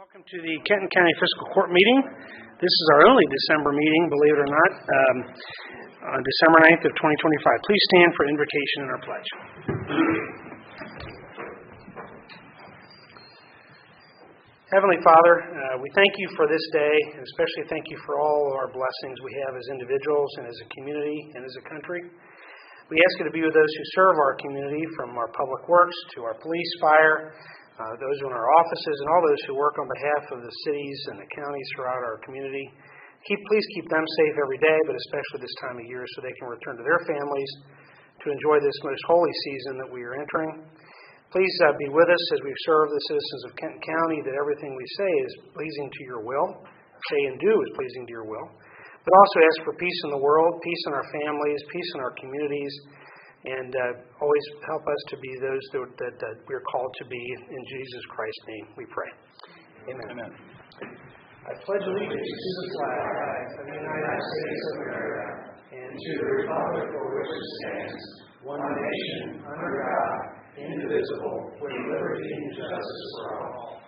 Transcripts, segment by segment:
Welcome to the Kenton County Fiscal Court meeting. This is our only December meeting, believe it or not, on December 9th of 2025. Please stand for invocation and our pledge. Heavenly Father, we thank you for this day, and especially thank you for all our blessings we have as individuals and as a community and as a country. We ask you to be with those who serve our community, from our public works to our police, fire, those in our offices, and all those who work on behalf of the cities and the counties throughout our community. Please keep them safe every day, but especially this time of year, so they can return to their families to enjoy this most holy season that we are entering. Please be with us as we serve the citizens of Kenton County, that everything we say is pleasing to your will, say and do is pleasing to your will, but also ask for peace in the world, peace in our families, peace in our communities, and always help us to be those that we're called to be. In Jesus Christ's name we pray. Amen. Amen. I pledge allegiance to the flag of the United States of America and to the republic for which it stands, one nation, under God, indivisible, with liberty and justice for all.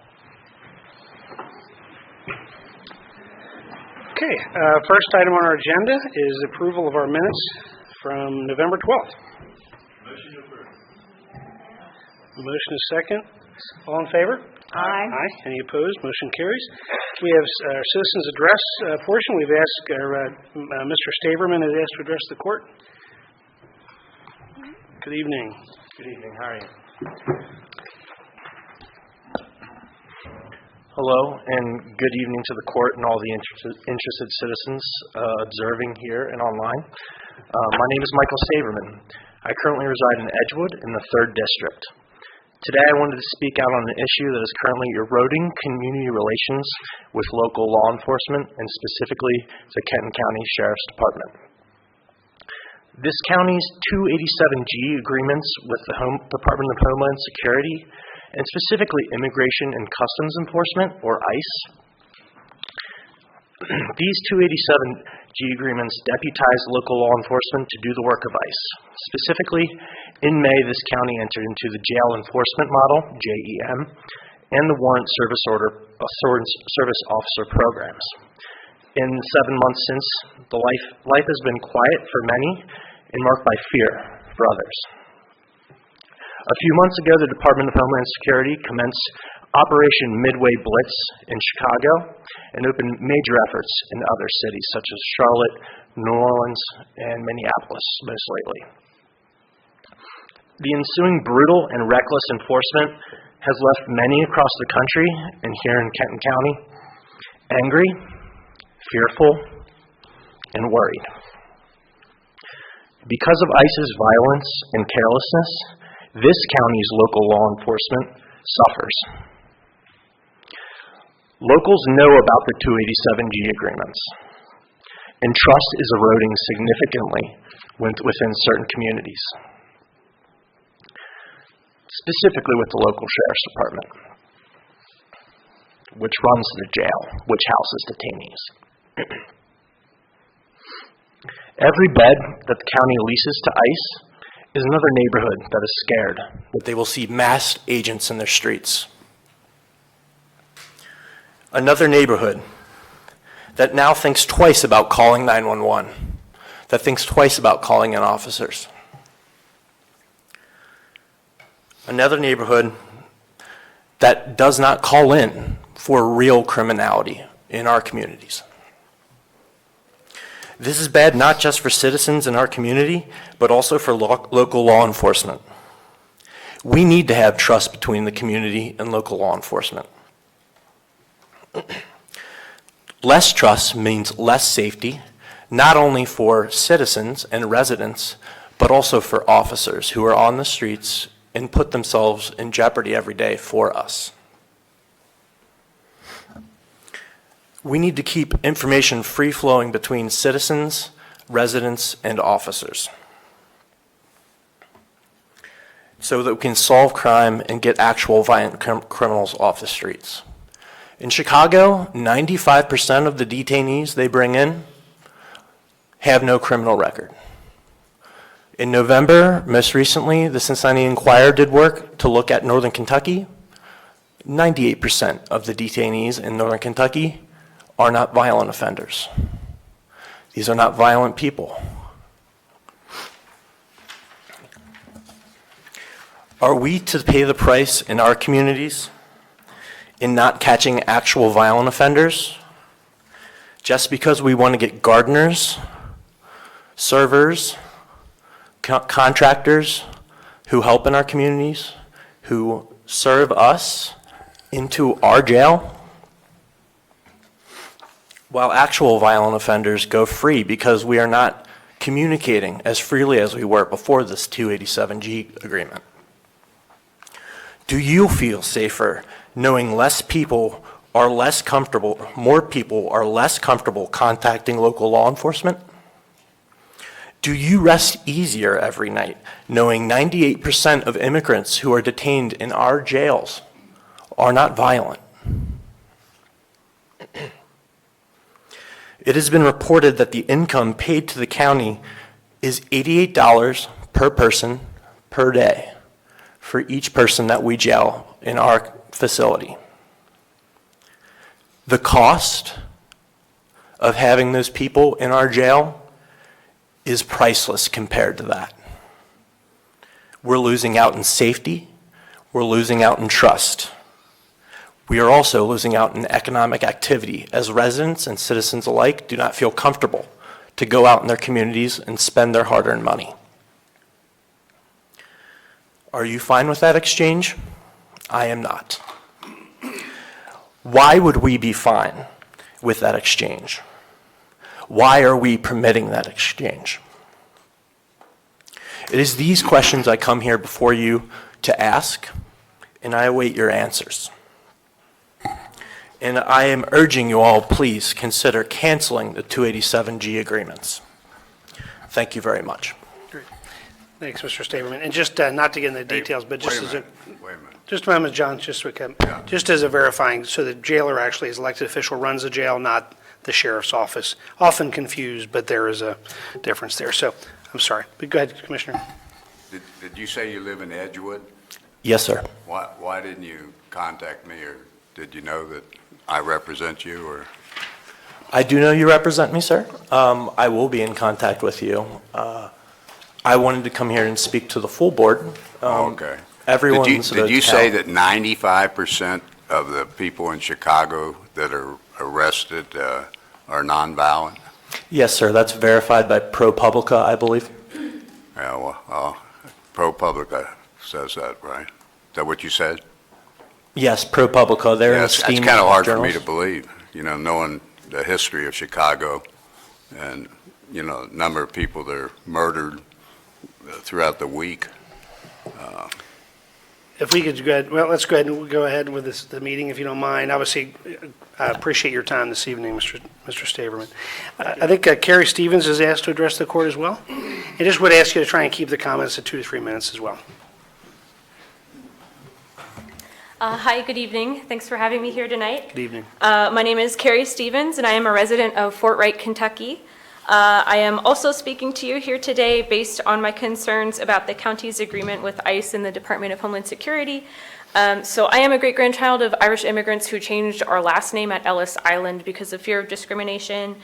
Okay, first item on our agenda is approval of our minutes from November 12th. Motion approved. Motion is second. All in favor? Aye. Aye. Any opposed? Motion carries. We have our citizens address portion. We've asked Mr. Staverman has asked to address the court. Good evening. Good evening. How are you? Hello, and good evening to the court and all the interested citizens observing here and online. My name is Michael Staverman. I currently reside in Edgewood in the 3rd District. Today I wanted to speak out on an issue that is currently eroding community relations with local law enforcement, and specifically the Kenton County Sheriff's Department. This county's 287G agreements with the Department of Homeland Security, and specifically Immigration and Customs Enforcement, or ICE. These 287G agreements deputize local law enforcement to do the work of ICE. Specifically, in May, this county entered into the Jail Enforcement Model, JEM, and the Warrant Service Officer programs. In the 7 months since, the life has been quiet for many and marked by fear for others. A few months ago, the Department of Homeland Security commenced Operation Midway Blitz in Chicago and opened major efforts in other cities such as Charlotte, New Orleans, and Minneapolis, most lately. The ensuing brutal and reckless enforcement has left many across the country and here in Kenton County angry, fearful, and worried. Because of ICE's violence and carelessness, this county's local law enforcement suffers. Locals know about the 287G agreements, and trust is eroding significantly within certain communities, specifically with the local sheriff's department, which runs the jail, which houses detainees. Every bed that the county leases to ICE is another neighborhood that is scared that they will see masked agents in their streets. Another neighborhood that now thinks twice about calling 911, that thinks twice about calling in officers. Another neighborhood that does not call in for real criminality in our communities. This is bad not just for citizens in our community, but also for local law enforcement. We need to have trust between the community and local law enforcement. Less trust means less safety, not only for citizens and residents, but also for officers who are on the streets and put themselves in jeopardy every day for us. We need to keep information free-flowing between citizens, residents, and officers so that we can solve crime and get actual violent criminals off the streets. In Chicago, 95% of the detainees they bring in have no criminal record. In November, most recently, the Cincinnati Enquirer did work to look at Northern Kentucky. 98% of the detainees in Northern Kentucky are not violent offenders. These are not violent people. Are we to pay the price in our communities in not catching actual violent offenders just because we want to get gardeners, servers, contractors who help in our communities, who serve us into our jail, while actual violent offenders go free because we are not communicating as freely as we were before this 287G agreement? Do you feel safer knowing less people are less comfortable, more people are less comfortable contacting local law enforcement? Do you rest easier every night knowing 98% of immigrants who are detained in our jails are not violent? It has been reported that the income paid to the county is $88 per person per day for each person that we jail in our facility. The cost of having those people in our jail is priceless compared to that. We're losing out in safety. We're losing out in trust. We are also losing out in economic activity as residents and citizens alike do not feel comfortable to go out in their communities and spend their hard-earned money. Are you fine with that exchange? I am not. Why would we be fine with that exchange? Why are we permitting that exchange? It is these questions I come here before you to ask, and I await your answers. And I am urging you all, please consider canceling the 287G agreements. Thank you very much. Great. Thanks, Mr. Staberman. And just not to get into the details, but just as a... Wait a minute. Just a moment, John, just as a verifying, so the jailer actually is elected official, runs the jail, not the sheriff's office. Often confused, but there is a difference there. So I'm sorry, but go ahead, Commissioner. Did you say you live in Edgewood? Yes, sir. Why didn't you contact me, or did you know that I represent you, or? I do know you represent me, sir. I will be in contact with you. I wanted to come here and speak to the full board. Okay. Did you say that 95% of the people in Chicago that are arrested are nonviolent? Yes, sir. That's verified by ProPublica, I believe. Yeah, well, ProPublica says that, right? Is that what you said? Yes, ProPublica. They're an That's esteemed kind of hard for me journalist. to believe, knowing the history of Chicago and, the number of people that are murdered throughout the week. If we could go ahead, well, let's go ahead and go ahead with the meeting, if you don't mind. Obviously, I appreciate your time this evening, Mr. Staberman. I think Carrie Stevens is asked to address the court as well. I just would ask you to try and keep the comments to 2 to 3 minutes as well. Hi, good evening. Thanks for having me here tonight. Good evening. My name is Carrie Stevens, and I am a resident of Fort Wright, Kentucky. I am also speaking to you here today based on my concerns about the county's agreement with ICE and the Department of Homeland Security. So I am a great-grandchild of Irish immigrants who changed our last name at Ellis Island because of fear of discrimination.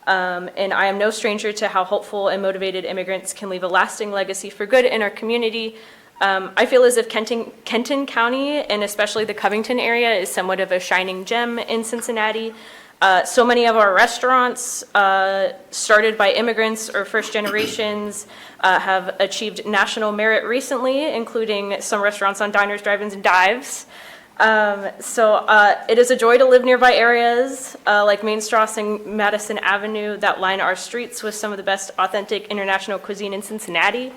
And I am no stranger to how hopeful and motivated immigrants can leave a lasting legacy for good in our community. I feel as if Kenton County, and especially the Covington area, is somewhat of a shining gem in Cincinnati. So many of our restaurants, started by immigrants or first generations, have achieved national merit recently, including some restaurants on Diners, Drive-Ins, and Dives. So it is a joy to live nearby areas like Mainstrasse and Madison Avenue that line our streets with some of the best authentic international cuisine in Cincinnati.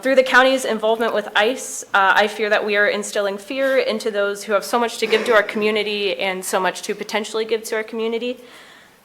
Through the county's involvement with ICE, I fear that we are instilling fear into those who have so much to give to our community and so much to potentially give to our community.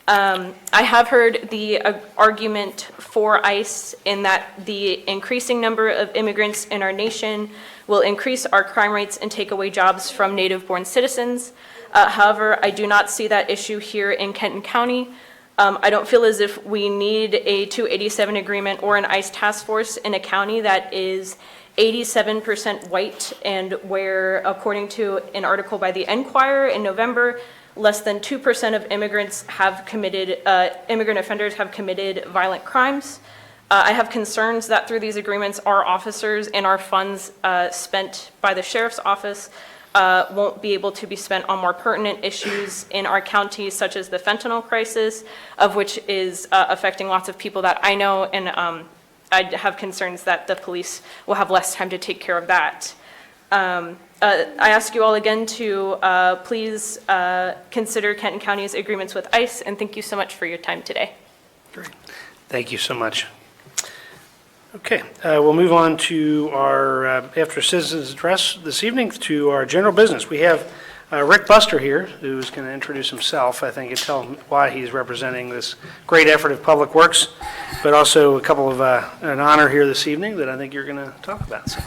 I have heard the argument for ICE in that the increasing number of immigrants in our nation will increase our crime rates and take away jobs from native-born citizens. However, I do not see that issue here in Kenton County. I don't feel as if we need a 287 agreement or an ICE task force in a county that is 87% white, and where, according to an article by the Enquirer in November, less than 2% of immigrants have committed, immigrant offenders have committed violent crimes. I have concerns that through these agreements, our officers and our funds spent by the sheriff's office won't be able to be spent on more pertinent issues in our county, such as the fentanyl crisis, of which is affecting lots of people that I know, and I have concerns that the police will have less time to take care of that. I ask you all again to please consider Kenton County's agreements with ICE, and thank you so much for your time today. Great. Thank you so much. Okay, we'll move on to our, after citizens address this evening, to our general business. We have Rick Buster here, who's going to introduce himself, I think, and tell him why he's representing this great effort of Public Works, but also a couple of, an honor here this evening that I think you're going to talk about. So.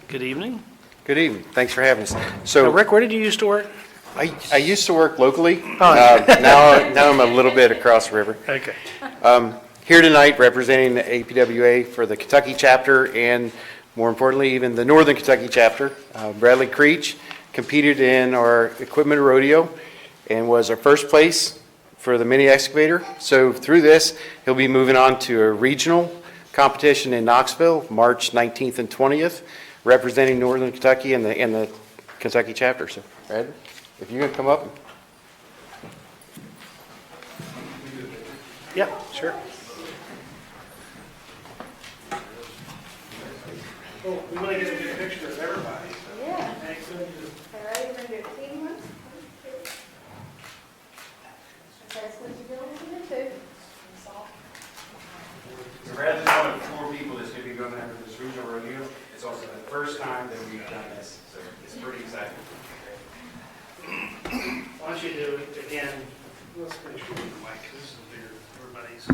Good evening. Good evening. Thanks for having us. So, Rick, where did you used to work? I used to work locally. Oh. Now I'm a little bit across the river. Okay. Here tonight representing the APWA for the Kentucky chapter, and more importantly, even the Northern Kentucky chapter. Bradley Creech competed in our equipment rodeo and was our first place for the mini excavator. So through this, he'll be moving on to a regional competition in Knoxville, March 19th and 20th, representing Northern Kentucky and the Kentucky chapter. So, Bradley, if you're going to come up. Yeah, sure. Oh, we want to get a good picture of everybody. Yeah. Excellent. All right, we're going to do a clean one. That's what you go into. Rather than one of 4 people that's going to be going after this regional rodeo, it's also the first time that we've done this, so it's pretty exciting. Why don't you do it again? Let's make sure we mic, this is everybody's.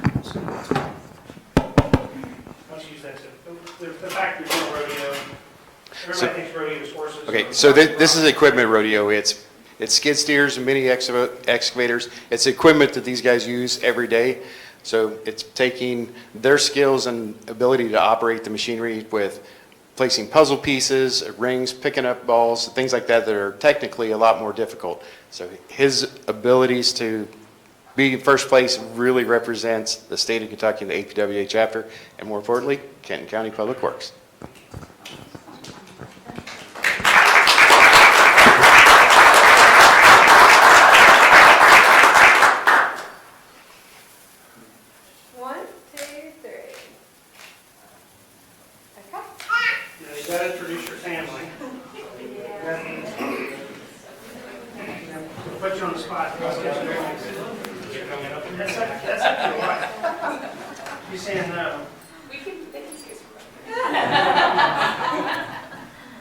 Why don't you use that to, the fact that you're rodeo, everybody thinks rodeo is horses. Okay, so this is equipment rodeo. It's skid steers and mini excavators. It's equipment that these guys use every day. So it's taking their skills and ability to operate the machinery with placing puzzle pieces, rings, picking up balls, things like that are technically a lot more difficult. So his abilities to be in first place really represents the state of Kentucky and the APWA chapter, and more importantly, Kenton County Public Works. You got to introduce your family. Put you on the spot. That's actually right. You saying no? We can say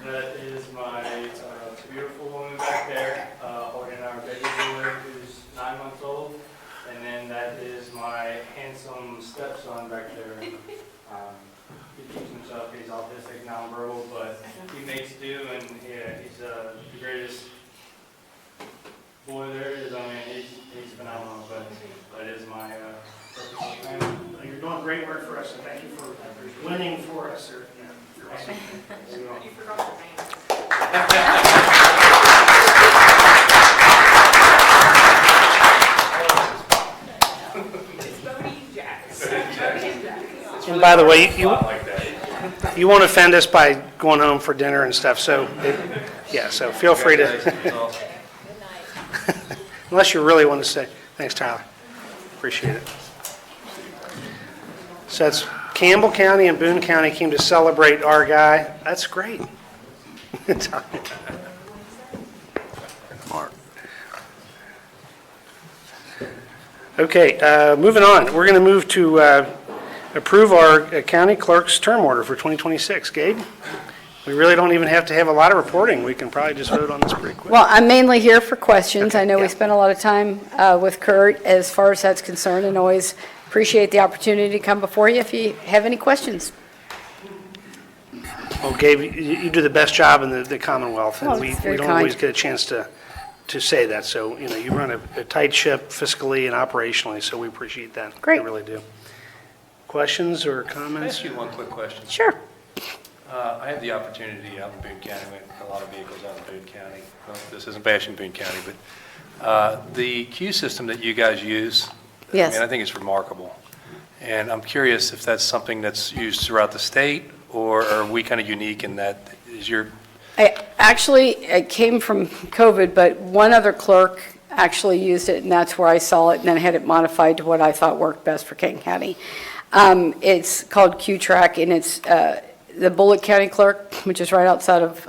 That is my beautiful woman back there, holding our baby boy who's 9 months old. And then that is my handsome stepson back there. He keeps himself, he's autistic, nonverbal, but he makes do, and yeah, he's the greatest boy there is. I mean, he's phenomenal, but that is my family. You're doing great work for us, and thank you for winning for us. You're awesome. You forgot the name. And by the way, you won't offend us by going home for dinner and stuff, so, so feel free to. Unless you really want to say, thanks, Tyler. Appreciate it. So that's Campbell County and Boone County came to celebrate our guy. That's great. Mark. Okay, moving on. We're going to move to approve our county clerk's term order for 2026. Gabe? We really don't even have to have a lot of reporting. We can probably just vote on this pretty quick. Well, I'm mainly here for questions. Okay, I know yeah. we spent a lot of time with Kurt as far as that's concerned, and always appreciate the opportunity to come before you if you have any questions. Well, Gabe, you do the best job in the Commonwealth, and Well, we that's very don't always kind. get a chance to to say that. So, you run a tight ship fiscally and operationally, so we appreciate that. Great. We really do. Questions or Can I comments? ask you one quick question? Sure. I have the opportunity out in Boone County, we have a lot of vehicles out in Boone County. Well, this isn't bashing Boone County, but the queue system that you guys use, Yes. I think it's remarkable. And I'm curious if that's something that's used throughout the state, or are we kind of unique in that? Is your It came from COVID, but one other clerk actually used it, and that's where I saw it, and then had it modified to what I thought worked best for Kenton County. It's called Q-Track, and it's the Bullitt County clerk, which is right outside of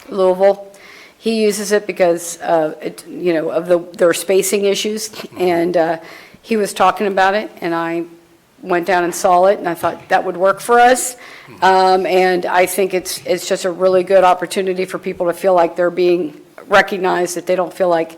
Louisville. He uses it because, of their spacing issues, and he was talking about it, and I went down and saw it, and I thought that would work for us. And I think it's just a really good opportunity for people to feel like they're being recognized, that they don't feel like,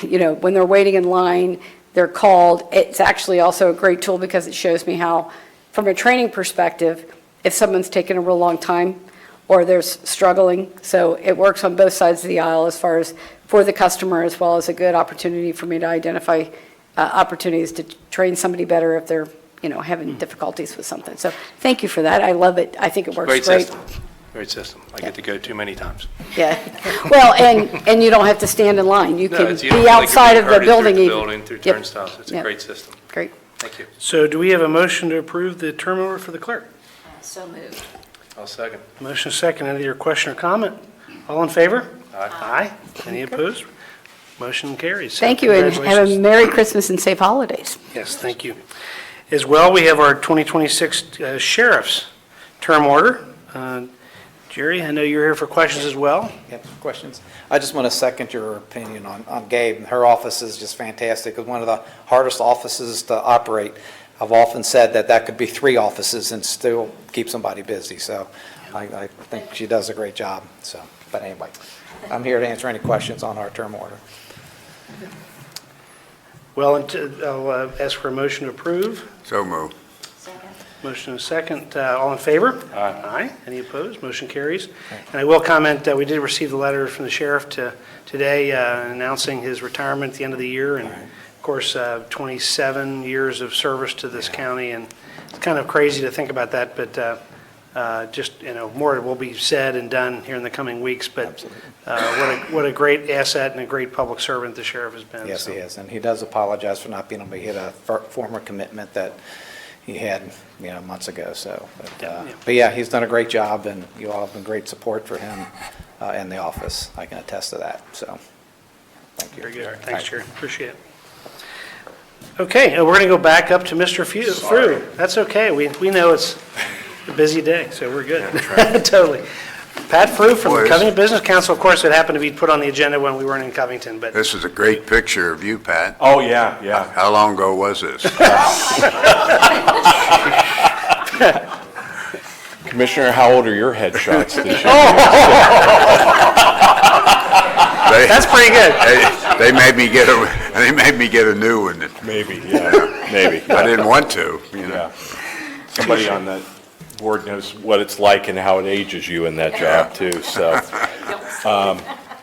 when they're waiting in line, they're called. It's actually also a great tool because it shows me how, from a training perspective, if someone's taken a real long time or they're struggling. So it works on both sides of the aisle as far as for the customer, as well as a good opportunity for me to identify opportunities to train somebody better if they're having difficulties with something. So thank you for that. I love it. I think it works great great. system? Great system. I get to go too many times. Yeah. Well, and you don't have to stand in line. You No, can it's- you don't be feel like you're outside being of the herded building through the even. building through Yep. turnstiles. It's a Yep. great system. Great. Thank you. So do we have a motion to approve the term order for the clerk? So moved. I'll second. Motion second. Any other question or comment? All in favor? Aye. Aye. Any opposed? Motion carries. So Thank you, and have a congratulations. Merry Christmas and safe holidays. Yes, thank you. As well, we have our 2026 sheriff's term order. Jerry, I know you're here for questions as well. Yep, questions? I just want to second your opinion on Gabe. Her office is just fantastic. It's one of the hardest offices to operate. I've often said that could be 3 offices and still keep somebody busy. So I think she does a great job. So, but anyway, I'm here to answer any questions on our term order. Well, I'll ask for a motion to approve. So move. Motion and second. All in favor? Aye. Any opposed? Motion carries. And I will comment that we did receive the letter from the sheriff today announcing his retirement at the end of the year. And of course, 27 years of service to this county. And it's kind of crazy to think about that, but just, more will be said and done here in the coming weeks. But what a great asset and a great public servant the sheriff has been. Yes, So, he is. And he does apologize for not being able to hit a former commitment that he had, months ago. So, but yeah, he's done a great job, and you all have been great support for him and the office. I can attest to that. So, thank you. Very good. Thanks, Jerry. Appreciate it. Okay, we're going to go back up to Mr. Frew. That's okay. We know it's a busy day, so we're good. Totally. Pat Frew from the Boys. Covington Business Council. Of course, it happened to be put on the agenda when we weren't in Covington, but This is a great picture of you, Pat. Oh, yeah, yeah. How long ago was this? Commissioner, how old are your headshots this year? that's pretty good. They made me get a new one. Maybe, yeah, maybe. I didn't want to, Yeah. Somebody on that board knows what it's like and how it ages you in that job, too, so.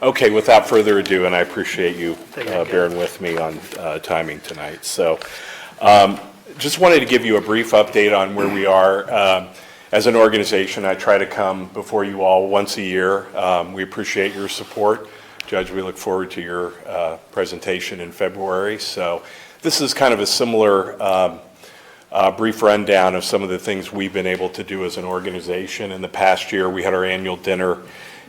Okay, without further ado, and I appreciate you bearing with me on timing tonight. So, just wanted to give you a brief update on where we are. As an organization, I try to come before you all once a year. We appreciate your support. Judge, we look forward to your presentation in February. So this is kind of a similar brief rundown of some of the things we've been able to do as an organization. In the past year, we had our annual dinner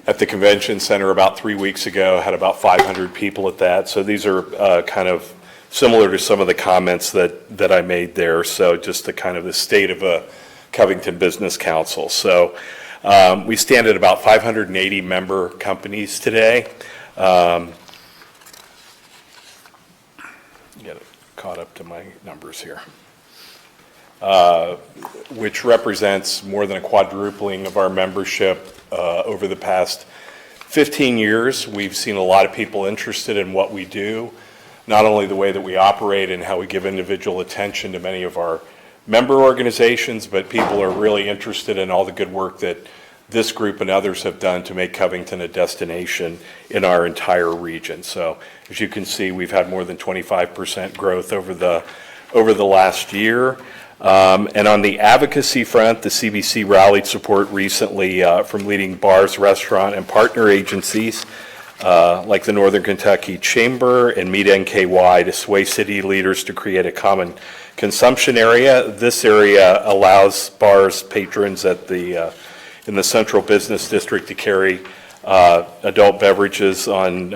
at the convention center about 3 weeks ago, had about 500 people at that. So these are kind of similar to some of the comments that I made there. So just the kind of the state of a Covington Business Council. So we stand at about 580 member companies today. Get it caught up to my numbers here. Which represents more than a quadrupling of our membership over the past 15 years. We've seen a lot of people interested in what we do, not only the way that we operate and how we give individual attention to many of our member organizations, but people are really interested in all the good work that this group and others have done to make Covington a destination in our entire region. So as you can see, we've had more than 25% growth over the last year. And on the advocacy front, the CBC rallied support recently from leading bars, restaurant, and partner agencies like the Northern Kentucky Chamber and Meet NKY to sway city leaders to create a common consumption area. This area allows bars patrons in the central business district to carry adult beverages on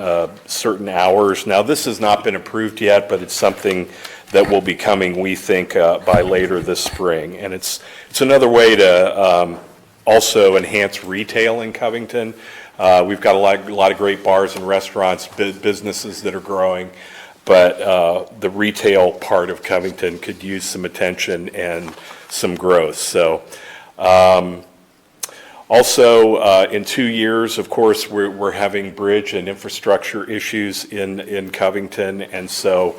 certain hours. Now, this has not been approved yet, but it's something that will be coming, we think, by later this spring. And it's another way to also enhance retail in Covington. We've got a lot of great bars and restaurants, businesses that are growing, but the retail part of Covington could use some attention and some growth. So also in 2 years, of course, we're having bridge and infrastructure issues in Covington, and so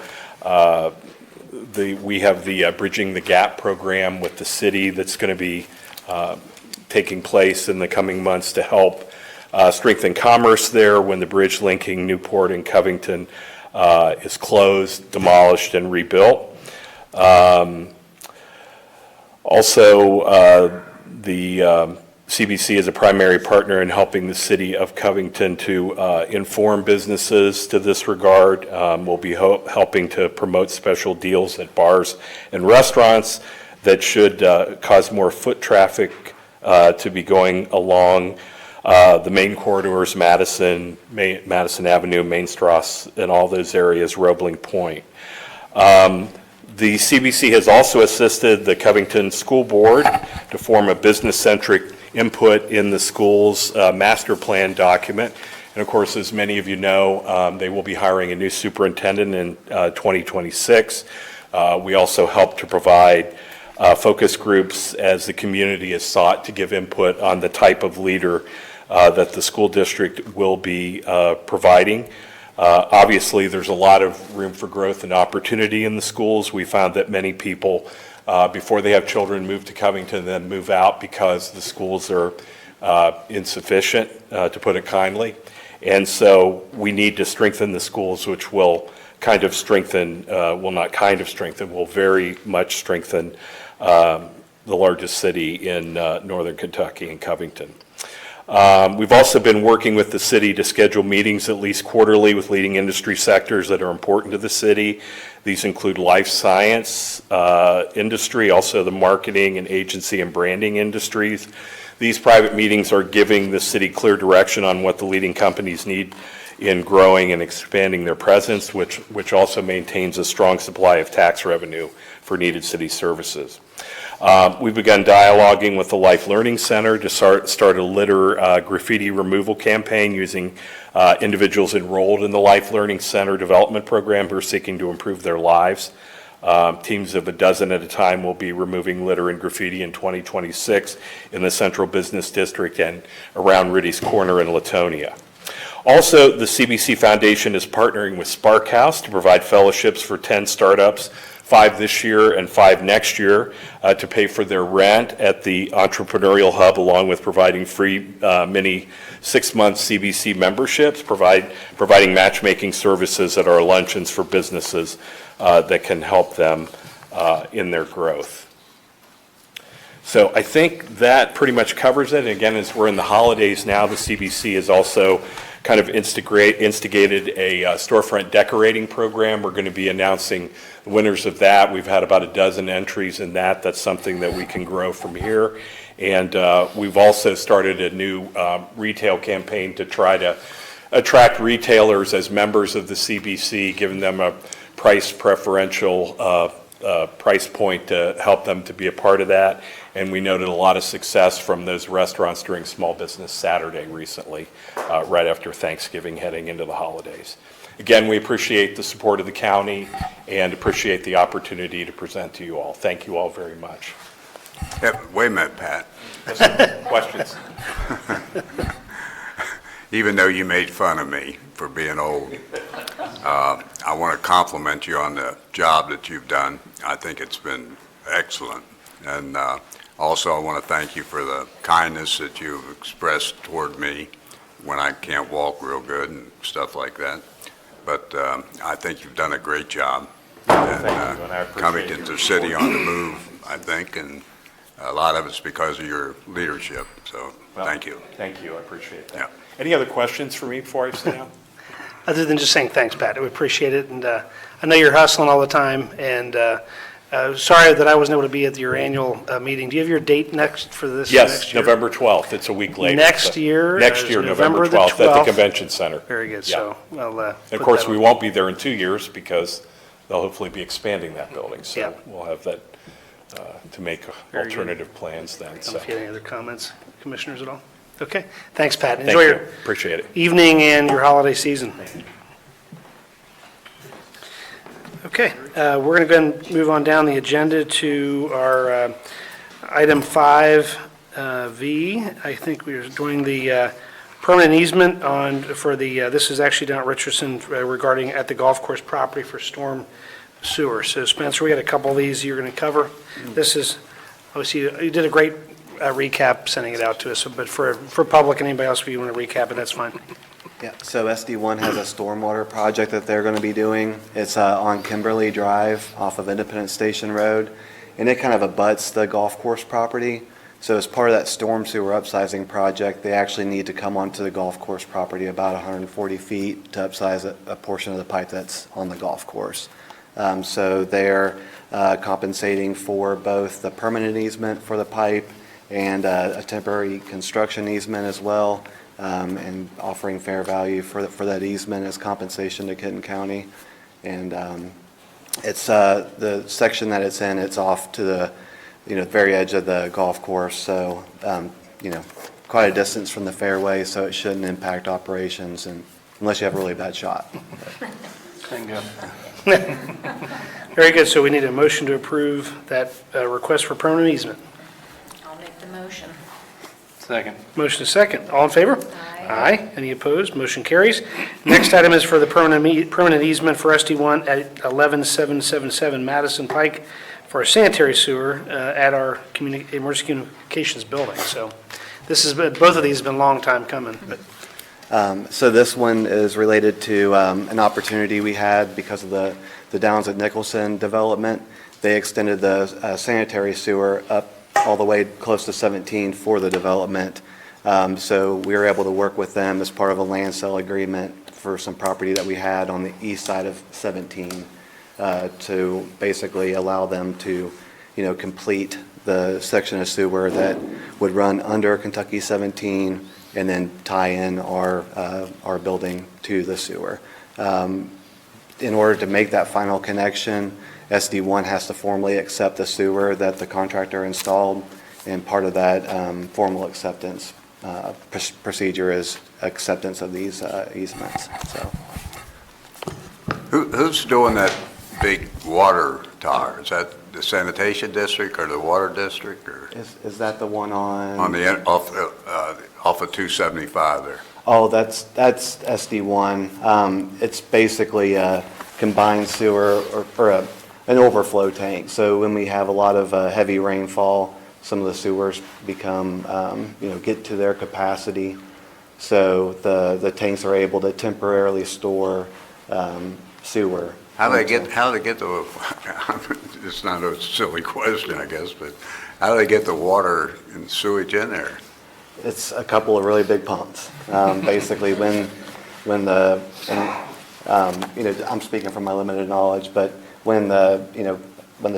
we have the Bridging the Gap program with the city that's going to be taking place in the coming months to help strengthen commerce there when the bridge linking Newport and Covington is closed, demolished, and rebuilt. Also, the CBC is a primary partner in helping the city of Covington to inform businesses to this regard. We'll be helping to promote special deals at bars and restaurants that should cause more foot traffic to be going along the main corridors, Madison Avenue, Main Strasse, and all those areas, Roebling Point. The CBC has also assisted the Covington School Board to form a business-centric input in the school's master plan document. And of course, as many of you know, they will be hiring a new superintendent in 2026. We also help to provide focus groups as the community is sought to give input on the type of leader that the school district will be providing. Obviously, there's a lot of room for growth and opportunity in the schools. We found that many people, before they have children, move to Covington, then move out because the schools are insufficient, to put it kindly. And so we need to strengthen the schools, which will kind of strengthen, will very much strengthen the largest city in northern Kentucky, in Covington. We've also been working with the city to schedule meetings at least quarterly with leading industry sectors that are important to the city. These include life science industry, also the marketing and agency and branding industries. These private meetings are giving the city clear direction on what the leading companies need in growing and expanding their presence, which also maintains a strong supply of tax revenue for needed city services. We've begun dialoguing with the Life Learning Center to start a litter graffiti removal campaign using individuals enrolled in the Life Learning Center development program who are seeking to improve their lives. Teams of a dozen at a time will be removing litter and graffiti in 2026 in the Central Business District and around Riddy's Corner in Latonia. Also, the CBC Foundation is partnering with Spark House to provide fellowships for 10 startups, 5 this year and 5 next year, to pay for their rent at the Entrepreneurial Hub, along with providing free mini 6-month CBC memberships, providing matchmaking services at our luncheons for businesses that can help them in their growth. So I think that pretty much covers it. And again, as we're in the holidays now, the CBC has also kind of instigated a storefront decorating program. We're going to be announcing the winners of that. We've had about a dozen entries in that. That's something that we can grow from here. And we've also started a new retail campaign to try to attract retailers as members of the CBC, giving them a price preferential price point to help them to be a part of that. And we noted a lot of success from those restaurants during Small Business Saturday recently, right after Thanksgiving, heading into the holidays. Again, we appreciate the support of the county and appreciate the opportunity to present to you all. Thank you all very much. Yeah, wait a minute, Pat. Questions? Even though you made fun of me for being old, I want to compliment you on the job that you've done. I think it's been excellent. And Also, I want to thank you for the kindness that you've expressed toward me when I can't walk real good and stuff like that. But I think you've done a great job. Thank you, and I appreciate coming your into the city on the move, I think, and a lot of it's because of your leadership, so Well, thank you. Thank you, I appreciate that. Yeah. Any other questions for me before I sit down? Other than just saying thanks, Pat, we appreciate it, and I know you're hustling all the time, and sorry that I wasn't able to be at your annual meeting. Do you have your date next for this Yes, next year? November 12th, it's a week later. Next so- year, Next is year, November November the 12th, at the 12th. convention center. Very good, Yeah. so I'll And put of course, that we on. won't be there in 2 years because they'll hopefully be expanding that building. So Yeah. we'll have that to make Very good. alternative plans then. I don't So know if you have any other comments, commissioners, at all? Okay, thanks, Pat. thank Enjoy you, your appreciate it. evening and your holiday season. Okay, we're going to go ahead and move on down the agenda to our item 5V. I think we are doing the permanent easement for the, this is actually down at Richardson regarding at the golf course property for storm sewer. So Spencer, we got a couple of these you're going to cover. This is, obviously, you did a great recap sending it out to us, but for public and anybody else, if you want to recap it, that's fine. Yeah, so SD1 has a stormwater project that they're going to be doing. It's on Kimberly Drive off of Independence Station Road, and it kind of abuts the golf course property. So as part of that storm sewer upsizing project, they actually need to come onto the golf course property about 140 feet to upsize a portion of the pipe that's on the golf course. So they're compensating for both the permanent easement for the pipe and a temporary construction easement as well, and offering fair value for that easement as compensation to Kenton County. And it's the section that it's in, it's off to the very edge of the golf course, so quite a distance from the fairway, so it shouldn't impact operations, and unless you have a really bad shot. Bingo. Very good, so we need a motion to approve that request for permanent easement. I'll make the motion. Second. Motion is second. All in favor? Aye. Any opposed? Motion carries. Next item is for the permanent easement for SD1 at 11777 Madison Pike for a sanitary sewer at our emergency communications building. So this has been, both of these have been a long time coming, but So this one is related to an opportunity we had because of the Downs at Nicholson development. They extended the sanitary sewer up all the way close to 17 for the development. So we were able to work with them as part of a land sale agreement for some property that we had on the east side of 17 to basically allow them to, complete the section of sewer that would run under Kentucky 17 and then tie in our building to the sewer. In order to make that final connection, SD1 has to formally accept the sewer that the contractor installed, and part of that formal acceptance procedure is acceptance of these easements. So, Who's doing that big water tower? Is that the sanitation district or the water district, or is that the one on the end, off of 275 there? Oh, that's SD1. It's basically a combined sewer or an overflow tank. So when we have a lot of heavy rainfall, some of the sewers become, get to their capacity. So the tanks are able to temporarily store sewer. How do they get the, it's not a silly question, I guess, but how do they get the water and sewage in there? It's a couple of really big pumps. Basically, when I'm speaking from my limited knowledge, but when the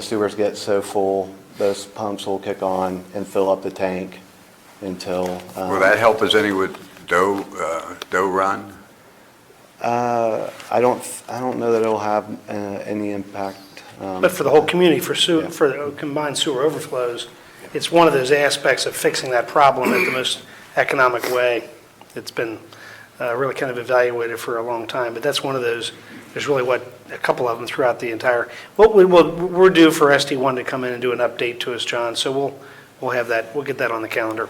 sewers get so full, those pumps will kick on and fill up the tank until. Will that help us any with dough run? I don't know that it'll have any impact. but for the whole community, for Yeah. for the combined sewer overflows, it's one of those aspects of fixing that problem in the most economic way. It's been really kind of evaluated for a long time, but that's one of those, there's really a couple of them throughout the entire, we're due for SD1 to come in and do an update to us, John, so we'll have that, we'll get that on the calendar.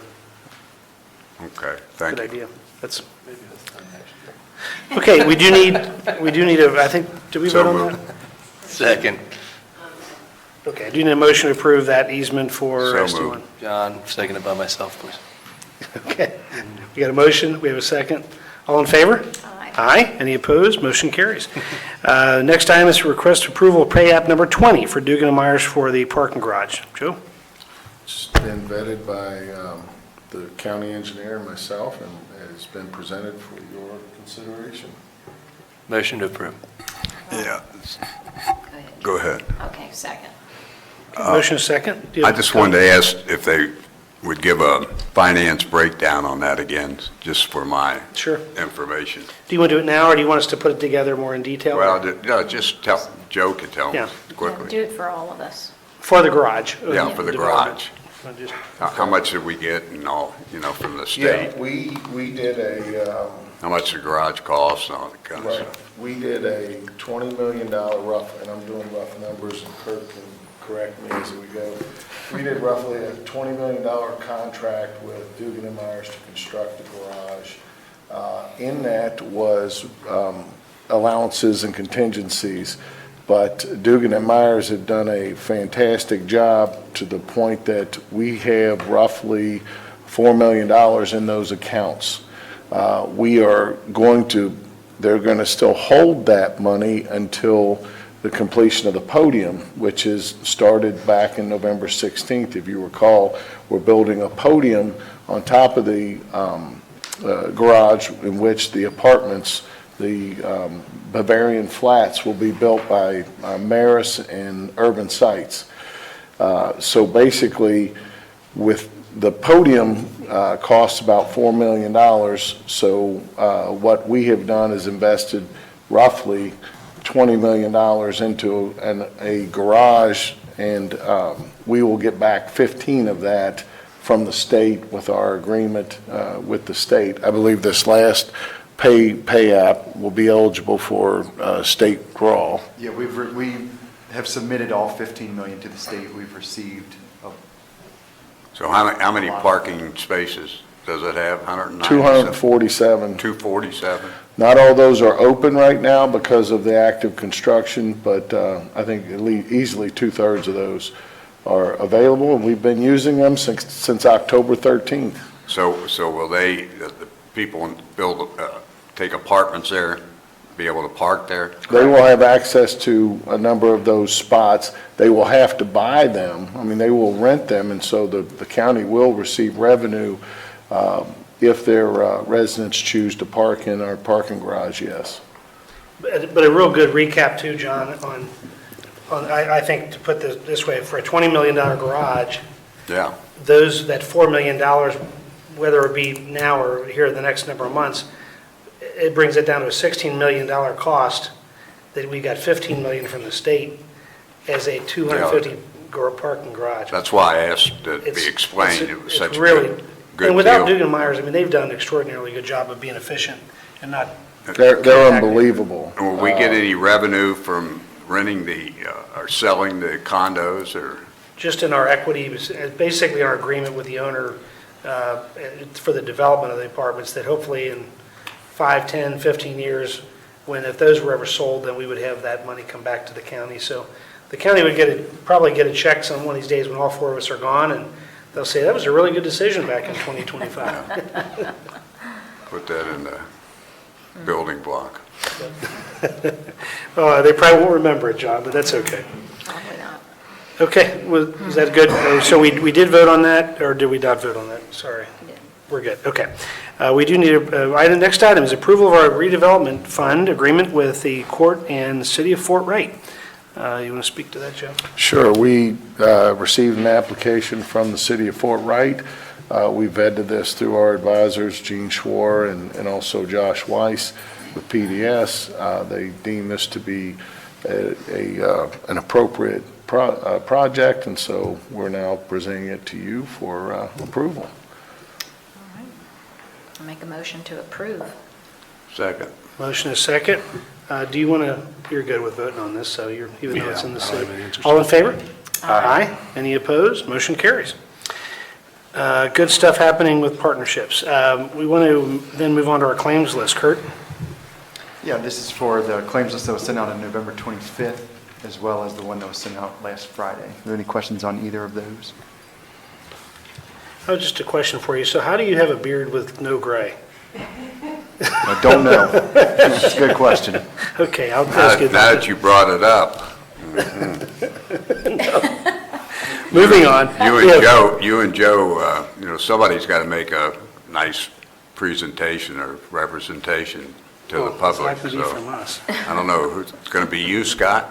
Okay, thank Good you. idea. That's, okay, we do need I think, did we So vote on moved. that? Second. Okay, do you need a motion to approve that easement for So SD1? moved. John, seconded by myself, please. Okay, we got a motion, we have a second. All in favor? Aye. Aye. Any opposed? Motion carries. Next item is to request approval of pay app number 20 for Dugan and Myers for the parking garage. Joe? It's been vetted by the county engineer and myself, and it's been presented for your consideration. Motion to approve. Yeah, Go ahead. go ahead. Okay, second. Motion is second. Do you I have just wanted to ask if they would give a finance breakdown on that again, just for my Sure. information. Do you want to do it now, or do you want us to put it together more in detail? Well, just tell, Joe can tell me Yeah. quickly. Do it for all of us. For the garage? Yeah, for the development. garage. Just- How much did we get and all, from the Yeah, state? we did a, How much the garage costs and all that kind of right, stuff? we did a $20 million rough, and I'm doing rough numbers, and Kurt can correct me as we go. We did roughly a $20 million contract with Dugan and Myers to construct the garage. In that was allowances and contingencies, but Dugan and Myers have done a fantastic job to the point that we have roughly $4 million in those accounts. They're going to still hold that money until the completion of the podium, which is started back in November 16th. If you recall, we're building a podium on top of the garage in which the apartments, the Bavarian Flats, will be built by Maris and Urban Sites. So basically, with the podium costs about $4 million, so what we have done is invested roughly $20 million into a garage, and we will get back 15 of that from the state with our agreement with the state. I believe this last pay app will be eligible for state draw. Yeah, we have submitted all 15 million to the state. We've received So how many parking spaces does it have? 197? 247. 247? Not all those are open right now because of the active construction, but I think at least easily 2/3 of those are available, and we've been using them since October 13th. So will the people take apartments there, be able to park there? They will have access to a number of those spots. They will have to buy them. I mean, they will rent them, and so the county will receive revenue if their residents choose to park in our parking garage, yes. But a real good recap too, John, on I think, to put this way, for a $20 million garage, Yeah. that $4 million, whether it be now or here in the next number of months, it brings it down to a $16 million cost, that we got $15 million from the state as a 250 parking garage. That's why I asked to be It's- explained. It was it's such a really good And without deal. Dugan Myers, I mean, they've done an extraordinarily good job of being efficient and not. They're unbelievable. And will we get any revenue from renting or selling the condos, or? Just in our equity, basically our agreement with the owner for the development of the apartments, that hopefully in 5, 10, 15 years, if those were ever sold, then we would have that money come back to the county. So the county would probably get a check some one of these days when all 4 of us are gone, and they'll say, that was a really good decision back in 2025. Put that in the building block. They probably won't remember it, John, but that's okay. Probably not. Okay, is that good? So we did vote on that, or did we not vote on that? Sorry. We're good, okay. We do need, next item is approval of our redevelopment fund agreement with the court and the city of Fort Wright. You want to speak to that, Joe? Sure. We received an application from the city of Fort Wright. We vetted this through our advisors, Gene Schwar and also Josh Weiss with PDS. They deemed this to be an appropriate project, and so we're now presenting it to you for approval. All right. I'll make a motion to approve. Second. Motion is second. Do you want to, you're good with voting on this, so even though it's in the I don't city. have any interest. All in favor? Aye. Any opposed? Motion carries. Good stuff happening with partnerships. We want to then move on to our claims list. Kurt? Yeah, this is for the claims list that was sent out on November 25th. as well as the one that was sent out last Friday. Are there any questions on either of those? Oh, just a question for you. So how do you have a beard with no gray? I don't know. That's a good question. Okay, I'll ask you Now that you brought it up, Moving on. You and Joe, somebody's got to make a nice presentation or representation to the public. It's not going to be from us. I don't know, it's going to be you, Scott?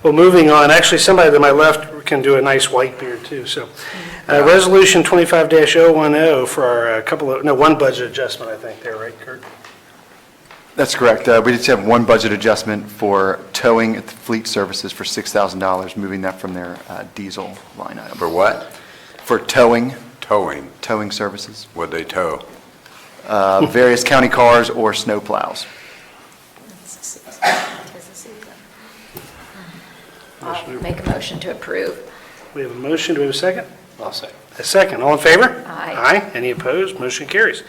Well, moving on, actually, somebody to my left can do a nice white beard, too, so. Resolution 25-010 for our one budget adjustment, I think, there, right, Kurt? That's correct. We just have one budget adjustment for towing at the fleet services for $6,000, moving that from their diesel line item. For what? For towing. Towing. Towing services. What'd they tow? Various county cars or snow plows. I'll make a motion to approve. We have a motion, do we have a second? I'll say. A second, all in favor? Aye. Any opposed? Motion carries.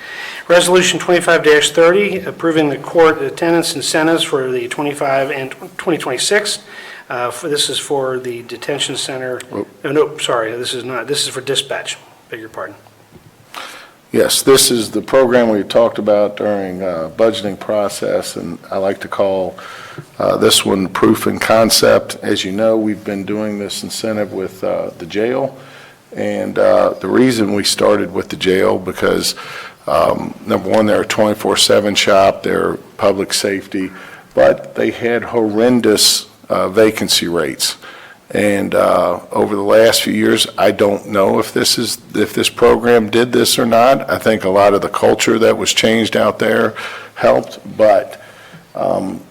Resolution 25-30, approving the court attendance incentives for the 25 and 2026. This is for the detention center. Oh, no, sorry, this is not. This is for dispatch. Beg your pardon. Yes, this is the program we talked about during budgeting process, and I like to call this one proof and concept. As you know, we've been doing this incentive with the jail, and the reason we started with the jail because, number one, they're a 24/7 shop, they're public safety, but they had horrendous vacancy rates. And over the last few years, I don't know if this program did this or not. I think a lot of the culture that was changed out there helped, but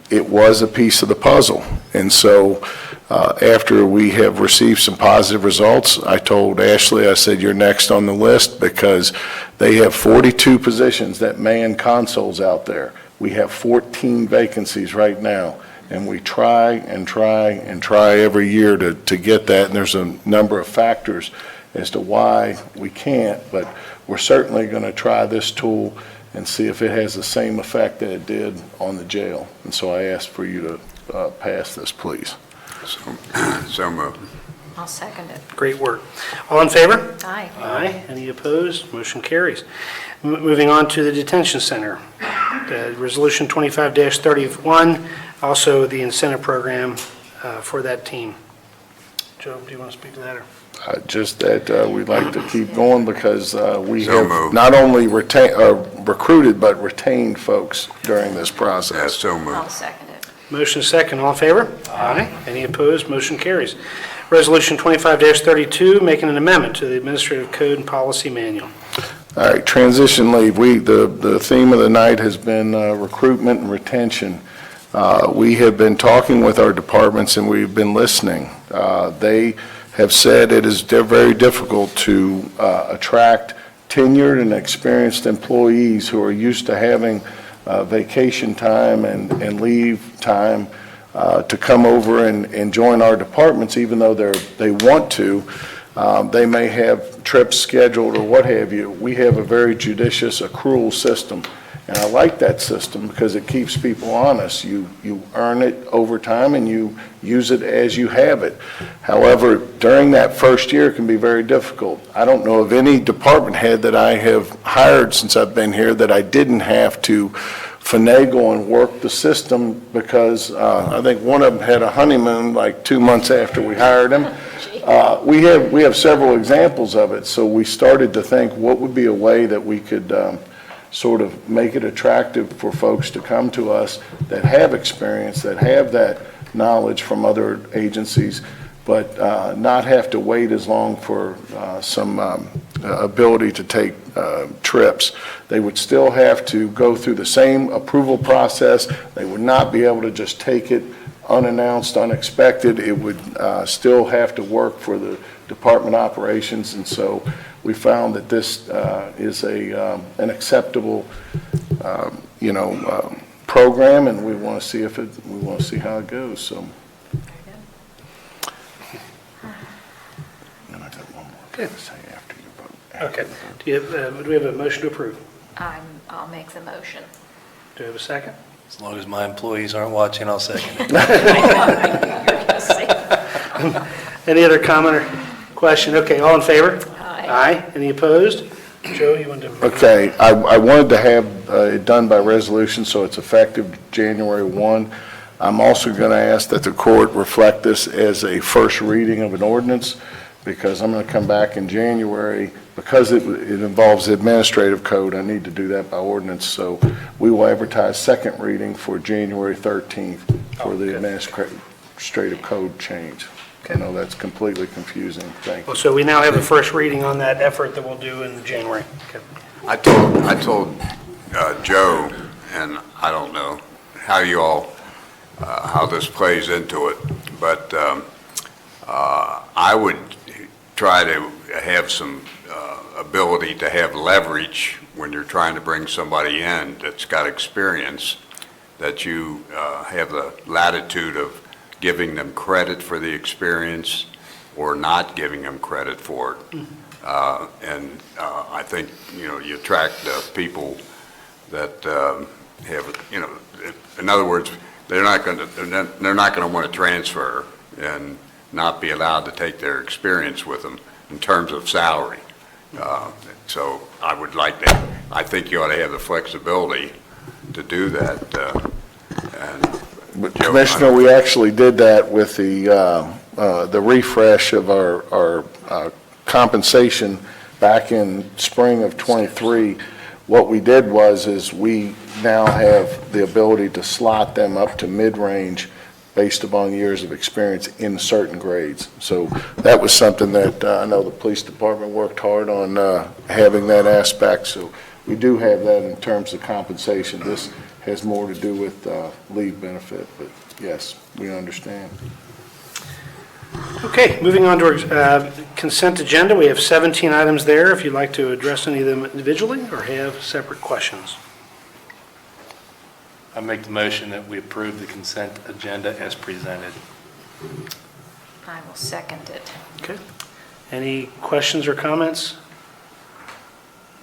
it was a piece of the puzzle. And so after we have received some positive results, I told Ashley, I said, you're next on the list because they have 42 positions that man consoles out there. We have 14 vacancies right now. And we try and try and try every year to get that, and there's a number of factors as to why we can't, but we're certainly going to try this tool and see if it has the same effect that it did on the jail. And so I ask for you to pass this, please. So moved. I'll second it. Great work. All in favor? Aye. Aye. Any opposed? Motion carries. Moving on to the detention center. Resolution 25-31, also the incentive program for that team. Joe, do you want to speak to that? Just that we'd like to keep going because we So have moved. not only recruited but retained folks during this Yeah, process. so I'll moved. second it. Motion is second. All in favor? Aye. Any opposed? Motion carries. Resolution 25-32, making an amendment to the Administrative Code and Policy Manual. All right, transition leave. The theme of the night has been recruitment and retention. We have been talking with our departments and we've been listening. They have said it is very difficult to attract tenured and experienced employees who are used to having vacation time and leave time to come over and join our departments, even though they want to. They may have trips scheduled or what have you. We have a very judicious accrual system, and I like that system because it keeps people honest. You earn it over time and you use it as you have it. However, during that first year, it can be very difficult. I don't know of any department head that I have hired since I've been here that I didn't have to finagle and work the system because I think one of them had a honeymoon like 2 months after we hired him. We have several examples of it, so we started to think what would be a way that we could sort of make it attractive for folks to come to us that have experience, that have that knowledge from other agencies, but not have to wait as long for some ability to take trips. They would still have to go through the same approval process. They would not be able to just take it unannounced, unexpected. It would still have to work for the department operations, and so we found that this is an acceptable, program, and we want to see how it goes. So. And I got one more to say after you vote. Okay. Do we have a motion to approve? I'll make the motion. Do we have a second? As long as my employees aren't watching, I'll second it. Any other comment or question? Okay, all in favor? Aye. Any opposed? Joe, you want to? Okay, I wanted to have it done by resolution, so it's effective January 1. I'm also going to ask that the court reflect this as a first reading of an ordinance, because I'm going to come back in January. Because it involves the administrative code, I need to do that by ordinance, so we will advertise second reading for January 13th for the administrative code change. I know that's completely confusing. Thank you. So we now have a first reading on that effort that we'll do in January. Okay. I told Joe, and I don't know how you all, how this plays into it, but I would try to have some ability to have leverage when you're trying to bring somebody in that's got experience, that you have the latitude of giving them credit for the experience or not giving them credit for it. And I think, you attract people that have, in other words, they're not going to want to transfer and not be allowed to take their experience with them in terms of salary. So I think you ought to have the flexibility to do that. But Commissioner, we actually did that with the refresh of our compensation back in spring of '23. What we did is we now have the ability to slot them up to mid-range based upon years of experience in certain grades. So that was something that I know the police department worked hard on having that aspect. So we do have that in terms of compensation. This has more to do with leave benefit, but yes, we understand. Okay, moving on to our consent agenda. We have 17 items there. If you'd like to address any of them individually or have separate questions. I make the motion that we approve the consent agenda as presented. I will second it. Okay. Any questions or comments?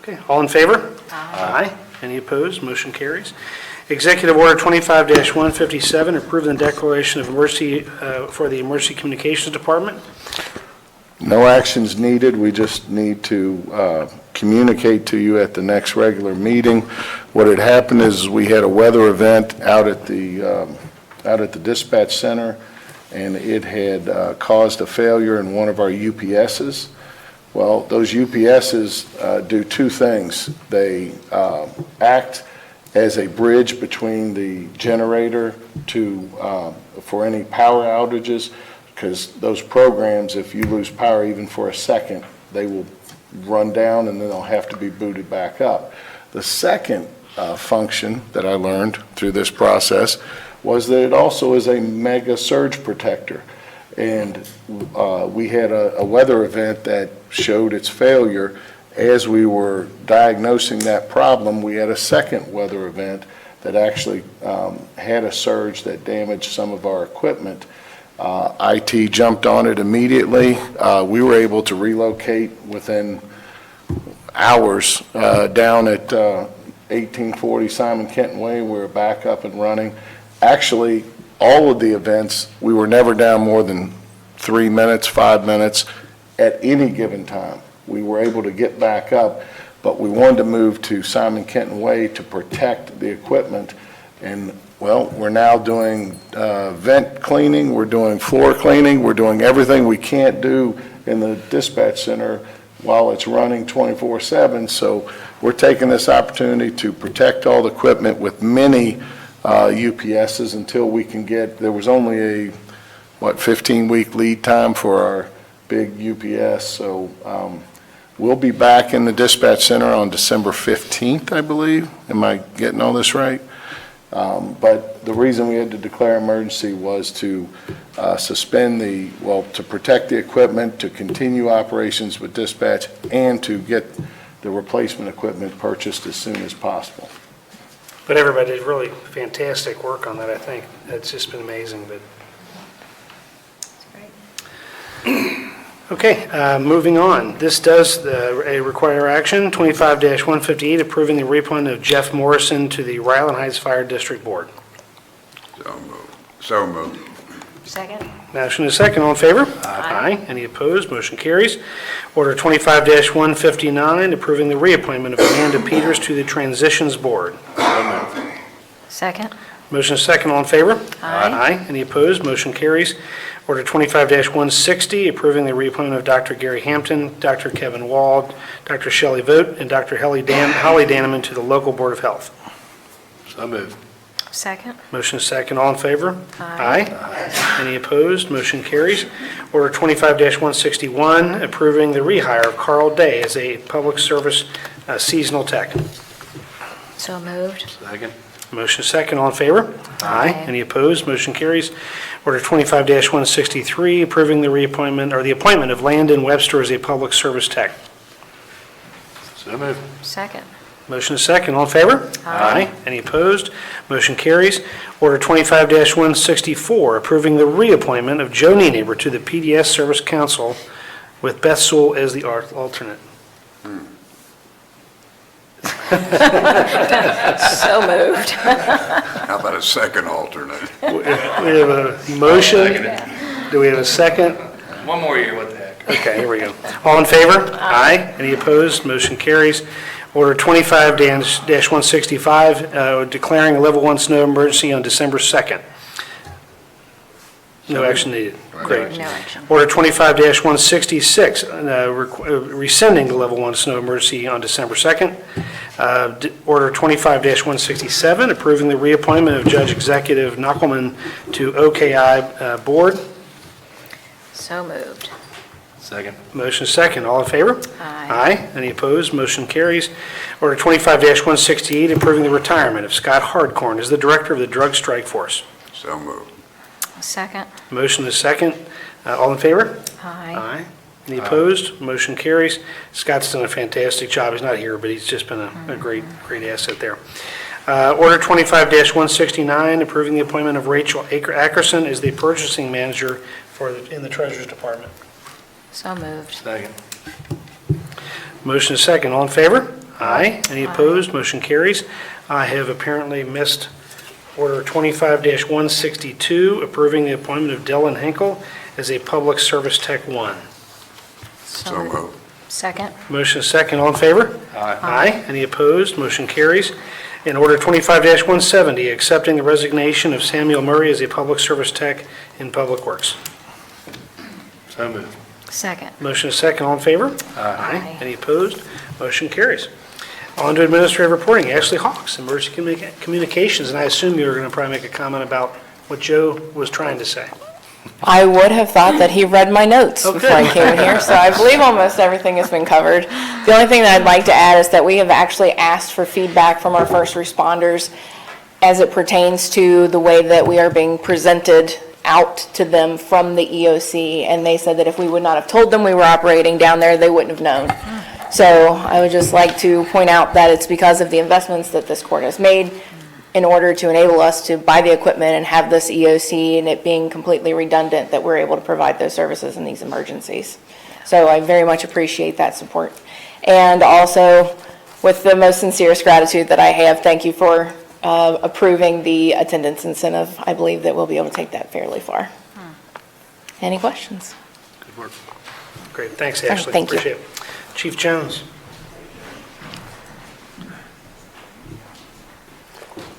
Okay, all in favor? Aye. Any opposed? Motion carries. Executive Order 25-157, approving the declaration of emergency for the Emergency Communications Department. No actions needed. We just need to communicate to you at the next regular meeting. What had happened is we had a weather event out at the dispatch center, and it had caused a failure in one of our UPSs. Well, those UPSs do two things. They act as a bridge between the generator for any power outages, because those programs, if you lose power even for a second, they will run down and then they'll have to be booted back up. The second function that I learned through this process was that it also is a mega surge protector. And we had a weather event that showed its failure. As we were diagnosing that problem, we had a second weather event that actually had a surge that damaged some of our equipment. IT jumped on it immediately. We were able to relocate within hours down at 1840 Simon Kenton Way. We were back up and running. Actually, all of the events, we were never down more than 3 minutes, 5 minutes at any given time. We were able to get back up, but we wanted to move to Simon Kenton Way to protect the equipment. And, well, we're now doing vent cleaning, we're doing floor cleaning, we're doing everything we can't do in the dispatch center while it's running 24/7. So we're taking this opportunity to protect all the equipment with many UPSs until we can get, there was only a, 15-week lead time for our big UPS. So we'll be back in the dispatch center on December 15th, I believe. Am I getting all this right? But the reason we had to declare emergency was to suspend to protect the equipment, to continue operations with dispatch, and to get the replacement equipment purchased as soon as possible. But everybody did really fantastic work on that, I think. It's just been amazing. But Okay, moving on. This does require action. 25-158, approving the reappointment of Jeff Morrison to the Ryland Heights Fire District Board. So moved. Second? Motion is second. All in favor? Aye. Any opposed? Motion carries. Order 25-159, approving the reappointment of Amanda Peters to the Transitions Board. Second? Motion is second. All in favor? Aye. Any opposed? Motion carries. Order 25-160, approving the reappointment of Dr. Gary Hampton, Dr. Kevin Wald, Dr. Shelley Vogt, and Dr. Holly Danneman to the local Board of Health. So moved. Second? Motion is second. All in favor? Aye. Any opposed? Motion carries. Order 25-161, approving the rehire of Carl Day as a public service seasonal tech. So moved. Second. Motion is second. All in favor? Aye. Any opposed? Motion carries. Order 25-163, approving the reappointment or the appointment of Landon Webster as a public service tech. So moved. Second? Motion is second. All in favor? Aye. Any opposed? Motion carries. Order 25-164, approving the reappointment of Joe Nienaber to the PDS Service Council with Beth Sewell as the alternate. So moved. How about a second alternate? We have a motion. Do we have a second? One more year, what the heck? Okay, here we go. All in favor? Aye. Any opposed? Motion carries. Order 25-165, declaring a level 1 snow emergency on December 2nd. No action needed. Great. No action. Order 25-166, rescinding the level 1 snow emergency on December 2nd. Order 25-167, approving the reappointment of Judge Executive Knuckleman to OKI Board. So moved. Second. Motion is second. All in favor? Aye. Any opposed? Motion carries. Order 25-168, approving the retirement of Scott Hardcorn as the Director of the Drug Strike Force. So moved. Second? Motion is second. All in favor? Aye. Any opposed? Motion carries. Scott's done a fantastic job. He's not here, but he's just been a great asset there. Order 25-169, approving the appointment of Rachel Ackerson as the Purchasing Manager in the Treasurer's Department. So moved. Second. Motion is second. All in favor? Aye. Any opposed? Motion carries. I have apparently missed Order 25-162, approving the appointment of Dylan Henkel as a Public Service Tech 1. So moved. Second? Motion is second. All in favor? Aye. Any opposed? Motion carries. In Order 25-170, accepting the resignation of Samuel Murray as a Public Service Tech in Public Works. So moved. Second? Motion is second. All in favor? Aye. Any opposed? Motion carries. On to administrative reporting. Ashley Hawks, Emergency Communications, and I assume you were going to probably make a comment about what Joe was trying to say. I would have thought that he read my notes before I came in here, so I believe almost everything has been covered. The only thing that I'd like to add is that we have actually asked for feedback from our first responders as it pertains to the way that we are being presented out to them from the EOC, and they said that if we would not have told them we were operating down there, they wouldn't have known. So I would just like to point out that it's because of the investments that this court has made in order to enable us to buy the equipment and have this EOC and it being completely redundant that we're able to provide those services in these emergencies. So I very much appreciate that support. And also, with the most sincerest gratitude that I have, thank you for approving the attendance incentive. I believe that we'll be able to take that fairly far. Any questions? Good work. Great. Thanks, Ashley. Thank you. Appreciate it. Chief Jones.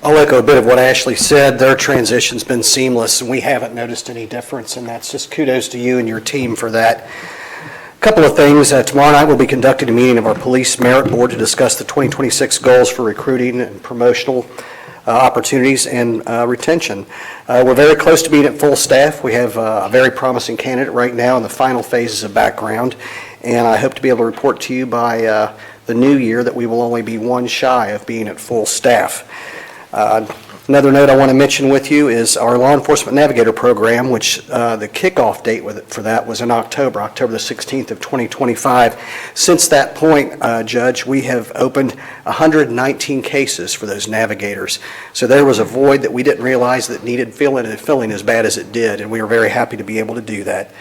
I'll echo a bit of what Ashley said. Their transition's been seamless, and we haven't noticed any difference, and that's just kudos to you and your team for that. A couple of things. Tomorrow night we'll be conducting a meeting of our Police Merit Board to discuss the 2026 goals for recruiting and promotional opportunities and retention. We're very close to being at full staff. We have a very promising candidate right now in the final phases of background, and I hope to be able to report to you by the new year that we will only be one shy of being at full staff. Another note I want to mention with you is our Law Enforcement Navigator Program, which the kickoff date for that was in October the 16th of 2025. Since that point, Judge, we have opened 119 cases for those navigators. So there was a void that we didn't realize that needed filling as bad as it did, and we were very happy to be able to do that.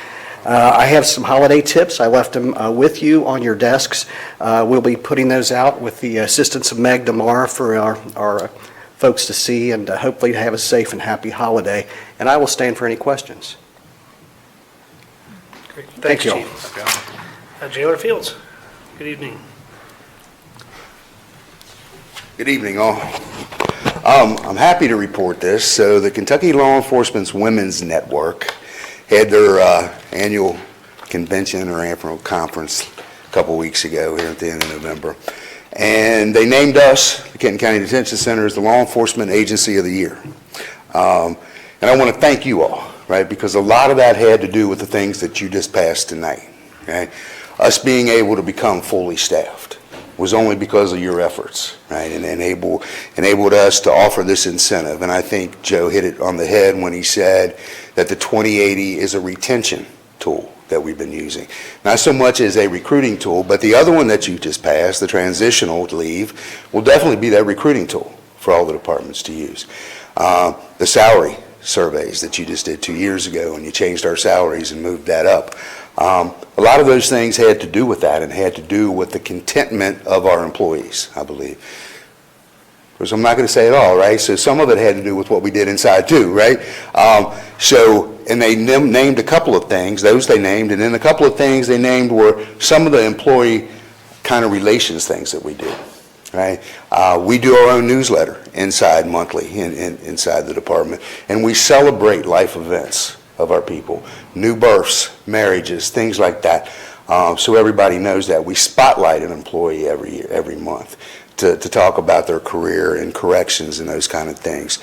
I have some holiday tips. I left them with you on your desks. We'll be putting those out with the assistance of Meg tomorrow for our folks to see and hopefully to have a safe and happy holiday. And I will stand for any questions. Great. Thank you all. Chief. Jailer Fields, good evening. Good evening, all. I'm happy to report this. So the Kentucky Law Enforcement's Women's Network had their annual convention or annual conference a couple weeks ago here at the end of November. And they named us, the Kenton County Detention Center, as the Law Enforcement Agency of the Year. And I want to thank you all, right, because a lot of that had to do with the things that you just passed tonight, okay? Us being able to become fully staffed was only because of your efforts, right, and enabled us to offer this incentive. And I think Joe hit it on the head when he said that the 2080 is a retention tool that we've been using. Not so much as a recruiting tool, but the other one that you just passed, the transitional leave, will definitely be that recruiting tool for all the departments to use. The salary surveys that you just did 2 years ago, and you changed our salaries and moved that up. A lot of those things had to do with that and had to do with the contentment of our employees, I believe. Because I'm not going to say it all, right? So some of it had to do with what we did inside too, right? And they named a couple of things, those they named, and then a couple of things they named were some of the employee kind of relations things that we do, right? We do our own newsletter inside monthly inside the department, and we celebrate life events of our people, new births, marriages, things like that. So everybody knows that. We spotlight an employee every month to talk about their career and corrections and those kind of things.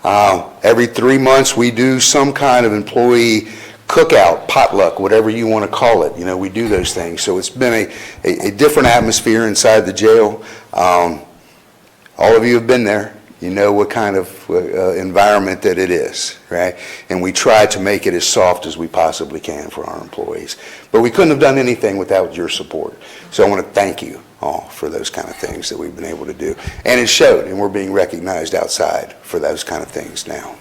Every 3 months we do some kind of employee cookout, potluck, whatever you want to call it. You know, we do those things. So it's been a different atmosphere inside the jail. All of you have been there. You know what kind of environment that it is, right? And we try to make it as soft as we possibly can for our employees. But we couldn't have done anything without your support. So I want to thank you all for those kind of things that we've been able to do. And it showed, and we're being recognized outside for those kind of things now.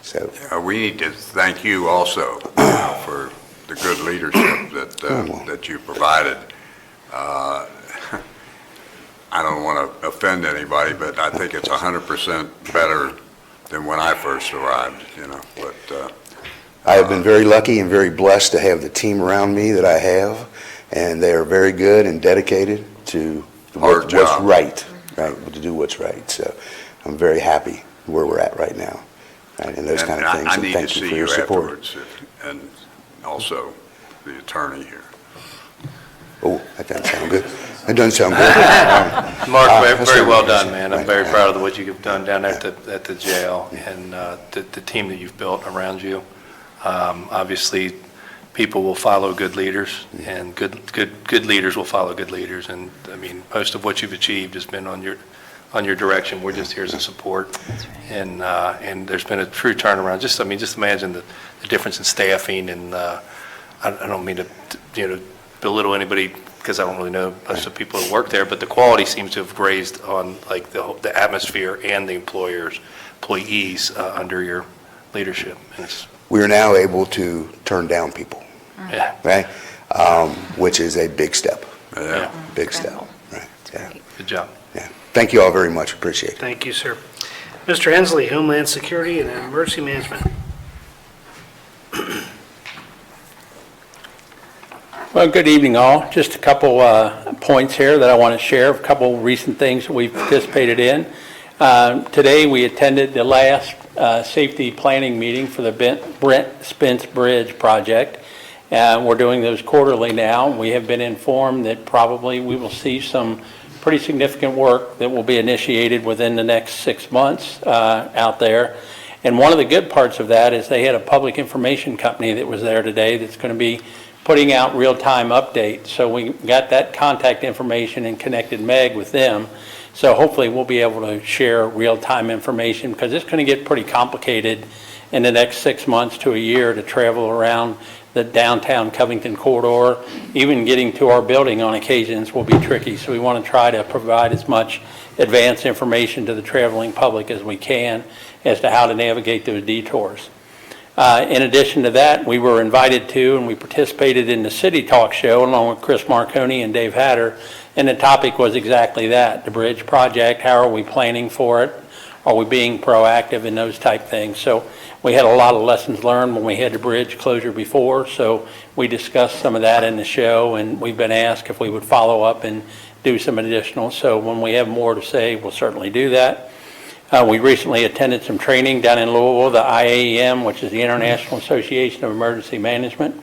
So we need to thank you also for the good leadership that you provided. I don't want to offend anybody, but I think it's 100% better than when I first arrived, you know. But I have been very lucky and very blessed to have the team around me that I have, and they are very good and dedicated to what's right, to do what's right. So I'm very happy where we're at right now, right, and those kind of things. I and need thank to you see for you your support. afterwards, and also the attorney here. Oh, that doesn't sound good. It doesn't sound good. Mark, very well done, man. I'm very proud of what you've done down there at the jail and the team that you've built around you. Obviously, people will follow good leaders, and good leaders will follow good leaders. And I mean, most of what you've achieved has been on your direction. We're just here as a support, and there's been a true turnaround. Just imagine the difference in staffing, and I don't mean to belittle anybody, because I don't really know most of the people who work there, but the quality seems to have raised on like the atmosphere and the employees under your leadership. We are now able to turn down people, right? Which is a big step. Yeah. Big step, right? Yeah. Good job. Yeah. Thank you all very much. Appreciate it. Thank you, sir. Mr. Hensley, Homeland Security and Emergency Management. Well, good evening, all. Just a couple points here that I want to share, a couple recent things that we've participated in. Today, we attended the last safety planning meeting for the Brent Spence Bridge project. We're doing those quarterly now. We have been informed that probably we will see some pretty significant work that will be initiated within the next 6 months out there. And one of the good parts of that is they had a public information company that was there today that's going to be putting out real-time updates. So we got that contact information and connected Meg with them. So hopefully we'll be able to share real-time information, because it's going to get pretty complicated in the next 6 months to a year to travel around the downtown Covington corridor. Even getting to our building on occasions will be tricky. So we want to try to provide as much advanced information to the traveling public as we can as to how to navigate those detours. In addition to that, we were invited to and we participated in the City Talk Show along with Chris Marconi and Dave Hatter. And the topic was exactly that, the bridge project. How are we planning for it? Are we being proactive in those type things? So we had a lot of lessons learned when we had the bridge closure before. So we discussed some of that in the show, and we've been asked if we would follow up and do some additional. So when we have more to say, we'll certainly do that. We recently attended some training down in Louisville, the IAEM, which is the International Association of Emergency Management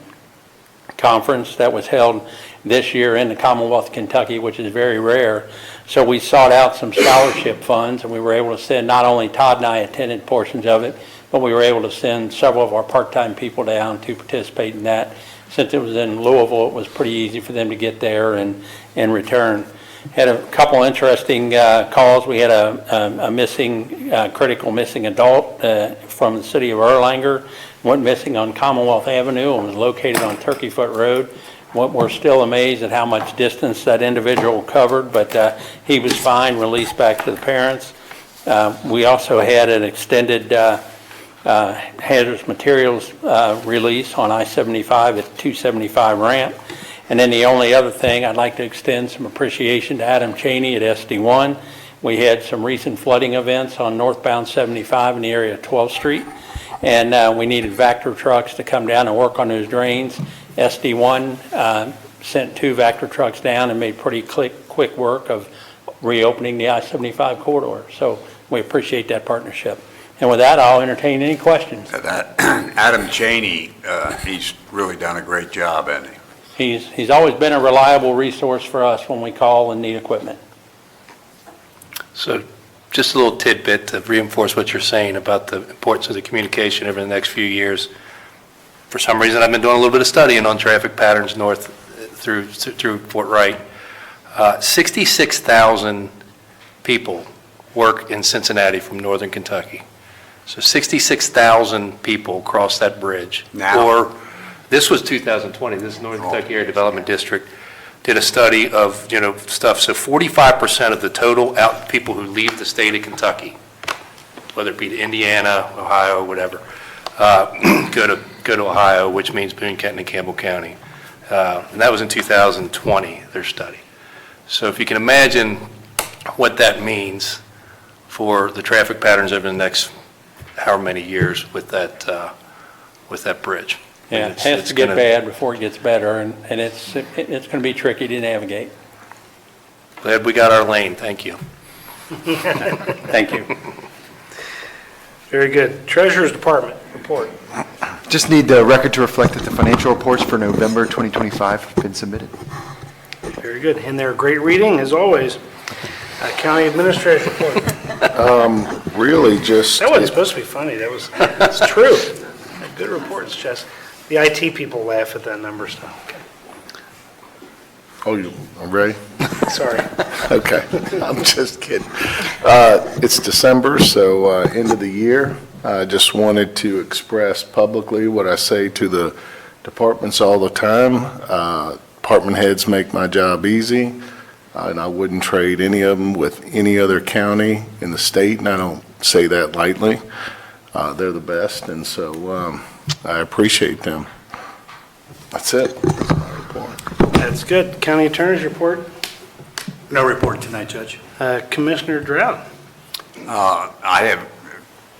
conference that was held this year in the Commonwealth of Kentucky, which is very rare. So we sought out some scholarship funds, and we were able to send, not only Todd and I attended portions of it, but we were able to send several of our part-time people down to participate in that. Since it was in Louisville, it was pretty easy for them to get there and return. Had a couple interesting calls. We had a missing, critical missing adult from the city of Erlanger. Went missing on Commonwealth Avenue and was located on Turkey Foot Road. We're still amazed at how much distance that individual covered, but he was fine, released back to the parents. We also had an extended hazardous materials release on I-75 at 275 ramp. And then the only other thing, I'd like to extend some appreciation to Adam Cheney at SD1. We had some recent flooding events on northbound 75 in the area of 12th Street, and we needed Vector trucks to come down and work on those drains. SD1 sent 2 Vector trucks down and made pretty quick work of reopening the I-75 corridor. So we appreciate that partnership. And with that, I'll entertain any questions. Adam Cheney, he's really done a great job, hasn't he? He's always been a reliable resource for us when we call and need equipment. So just a little tidbit to reinforce what you're saying about the importance of the communication over the next few years. For some reason, I've been doing a little bit of studying on traffic patterns north through Fort Wright. 66,000 people work in Cincinnati from northern Kentucky. So 66,000 people cross that bridge. Now. Or this was 2020. This is Northern Kentucky Area Development District. Did a study of, stuff. So 45% of the total people who leave the state of Kentucky, whether it be to Indiana, Ohio, whatever, go to Ohio, which means Boone, Kenton, and Campbell County. And that was in 2020, their study. So if you can imagine what that means for the traffic patterns over the next however many years with that bridge. Yeah, it has to get bad before it gets better, and it's going to be tricky to navigate. Glad we got our lane. Thank you. Thank you. Very good. Treasurer's Department report. Just need the record to reflect that the financial reports for November 2025 have been submitted. Very good. And they're great reading, as always. County Administrator's report. Really just... That wasn't supposed to be funny. It's true. Good reports, Jess. The IT people laugh at that number stuff. Okay. Oh, I'm ready? Sorry. Okay, I'm just kidding. It's December, so end of the year. I just wanted to express publicly what I say to the departments all the time. Department heads make my job easy, and I wouldn't trade any of them with any other county in the state, and I don't say that lightly. They're the best, and so I appreciate them. That's it. That's my report. That's good. County Attorney's report. No report tonight, Judge. Commissioner Drought. I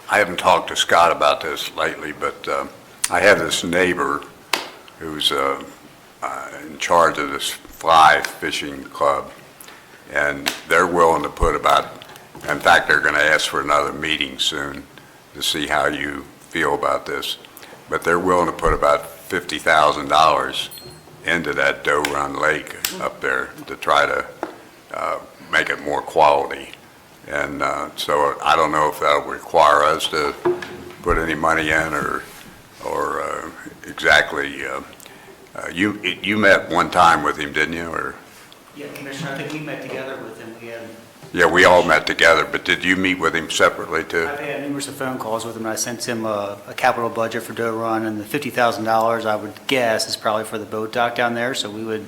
haven't talked to Scott about this lately, but I have this neighbor who's in charge of this fly fishing club, and they're willing to put in fact, they're going to ask for another meeting soon to see how you feel about this, but they're willing to put about $50,000 into that Doe Run Lake up there to try to make it more quality. And so I don't know if that'll require us to put any money in or exactly. You met one time with him, didn't you? Or? Yeah, Commissioner, I think we met together with him. Yeah, we all met together, but did you meet with him separately too? I've had numerous phone calls with him, and I sent him a capital budget for Doe Run, and the $50,000 I would guess is probably for the boat dock down there, so we would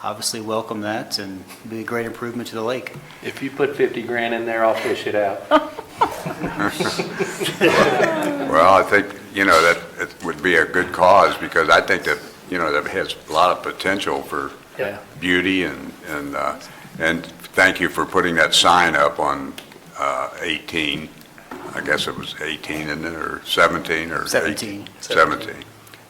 obviously welcome that, and it'd be a great improvement to the lake. If you put 50 grand in there, I'll fish it out. Well, I think, that it would be a good cause, because I think that, that has a lot of potential for beauty, and thank you for putting that sign up on 18. I guess it was 18, isn't it, or 17, or 17. 17.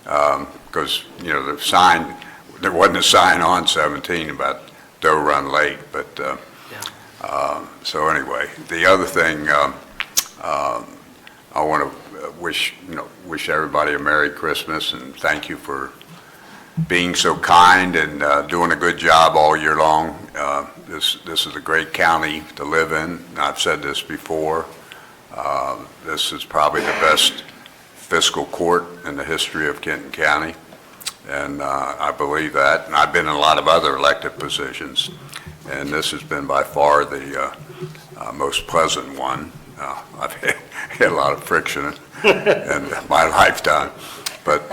Because, the sign, there wasn't a sign on 17 about Doe Run Lake, but, so anyway, the other thing, I want to wish everybody a Merry Christmas, and thank you for being so kind and doing a good job all year long. This is a great county to live in. I've said this before. This is probably the best fiscal court in the history of Kenton County, and I believe that. And I've been in a lot of other elected positions, and this has been by far the most pleasant one. I've had a lot of friction in my lifetime, but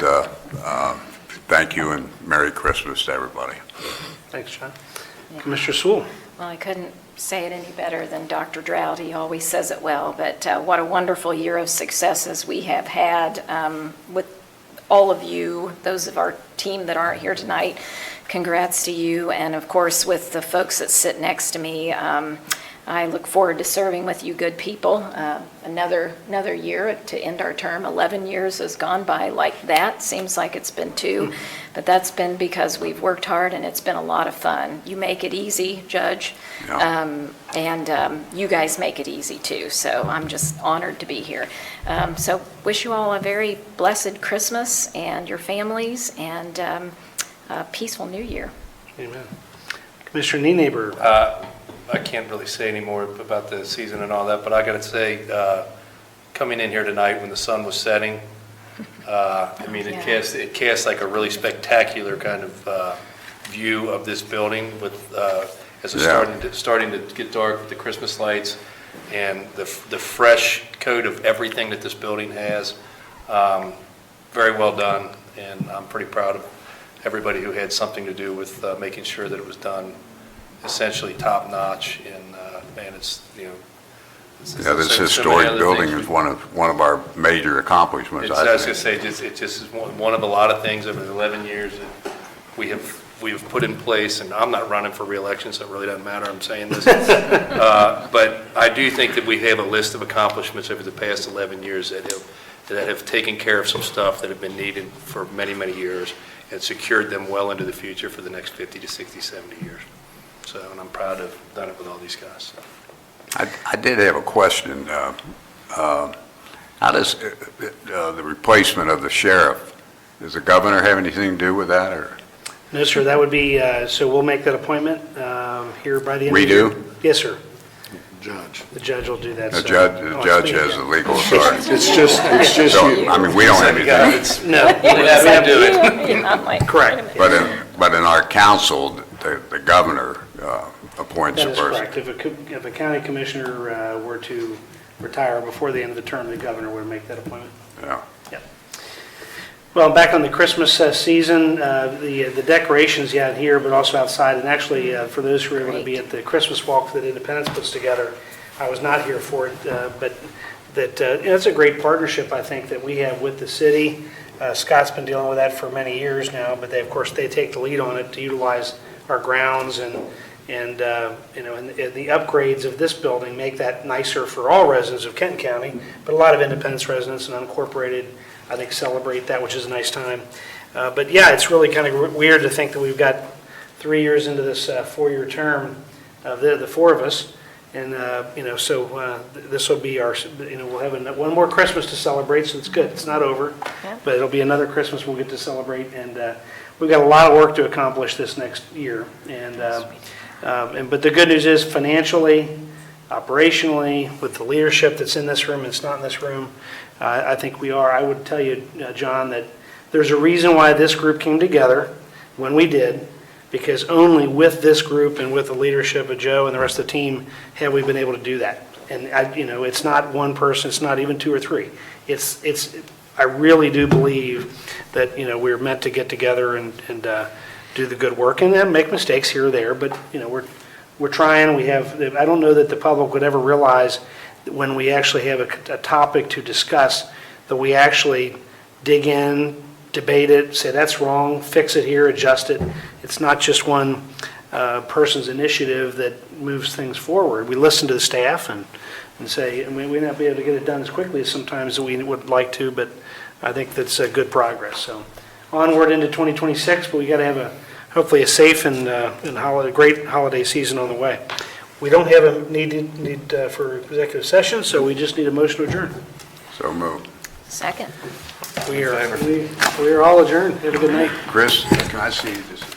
thank you and Merry Christmas to everybody. Thanks, John. Commissioner Sewell. Well, I couldn't say it any better than Dr. Drought. He always says it well, but what a wonderful year of successes we have had with all of you, those of our team that aren't here tonight. Congrats to you, and of course with the folks that sit next to me. I look forward to serving with you good people. Another year to end our term. 11 years has gone by like that. Seems like it's been 2, but that's been because we've worked hard and it's been a lot of fun. You make it easy, Judge, and you guys make it easy too. So I'm just honored to be here. So wish you all a very blessed Christmas and your families, and a peaceful New Year. Amen. Commissioner Nienaber. I can't really say any more about the season and all that, but I got to say, coming in here tonight when the sun was setting, it casts like a really spectacular kind of view of this building with as it's starting to get dark with the Christmas lights and the fresh coat of everything that this building has. Very well done, and I'm pretty proud of everybody who had something to do with making sure that it was done essentially top notch, and man, it's this historic building is one of our major accomplishments. I was going to say, it just is one of a lot of things over the 11 years that we have put in place. And I'm not running for re-election, so it really doesn't matter. I'm saying this, but I do think that we have a list of accomplishments over the past 11 years that have taken care of some stuff that have been needed for many, many years, and secured them well into the future for the next 50 to 60, 70 years. So, and I'm proud to have done it with all these guys. So. I did have a question. How does the replacement of the sheriff, does the governor have anything to do with that, or? No, sir, that would be, so we'll make that appointment here by the end of the year. We do? Yes, sir. Judge. The judge will do that. The judge has the legal authority. It's just so, you. I mean, we don't have anything. No. We have to do it. Correct. But in our council, the governor appoints a That is person. correct. If a county commissioner were to retire before the end of the term, the governor would make that appointment. Yeah. Well, back on the Christmas season, the decorations you had here, but also outside, and actually for those who are going to be at the Christmas walk that Independence puts together, I was not here for it, but it's a great partnership, I think, that we have with the city. Scott's been dealing with that for many years now, but of course they take the lead on it to utilize our grounds, and the upgrades of this building make that nicer for all residents of Kenton County, but a lot of Independence residents and unincorporated, I think, celebrate that, which is a nice time. But yeah, it's really kind of weird to think that we've got 3 years into this 4-year term of the four of us, and so this will be our, we'll have one more Christmas to celebrate, so it's good. It's not over, but it'll be another Christmas we'll get to celebrate, and we've got a lot of work to accomplish this next year. But the good news is, financially, operationally, with the leadership that's in this room and it's not in this room, I think we are. I would tell you, John, that there's a reason why this group came together when we did, because only with this group and with the leadership of Joe and the rest of the team have we been able to do that. And it's not one person, it's not even 2 or 3. I really do believe that we're meant to get together and do the good work, and then make mistakes here or there. But we're trying. We have. I don't know that the public would ever realize that when we actually have a topic to discuss, that we actually dig in, debate it, say that's wrong, fix it here, adjust it. It's not just one person's initiative that moves things forward. We listen to the staff and say, I mean, we may not be able to get it done as quickly as sometimes we would like to, but I think that's good progress. So onward into 2026, but we got to have hopefully a safe and great holiday season on the way. We don't have a need for executive session, so we just need a motion to adjourn. So moved. Second. We are all adjourned. Have a good night. Chris, can I see this?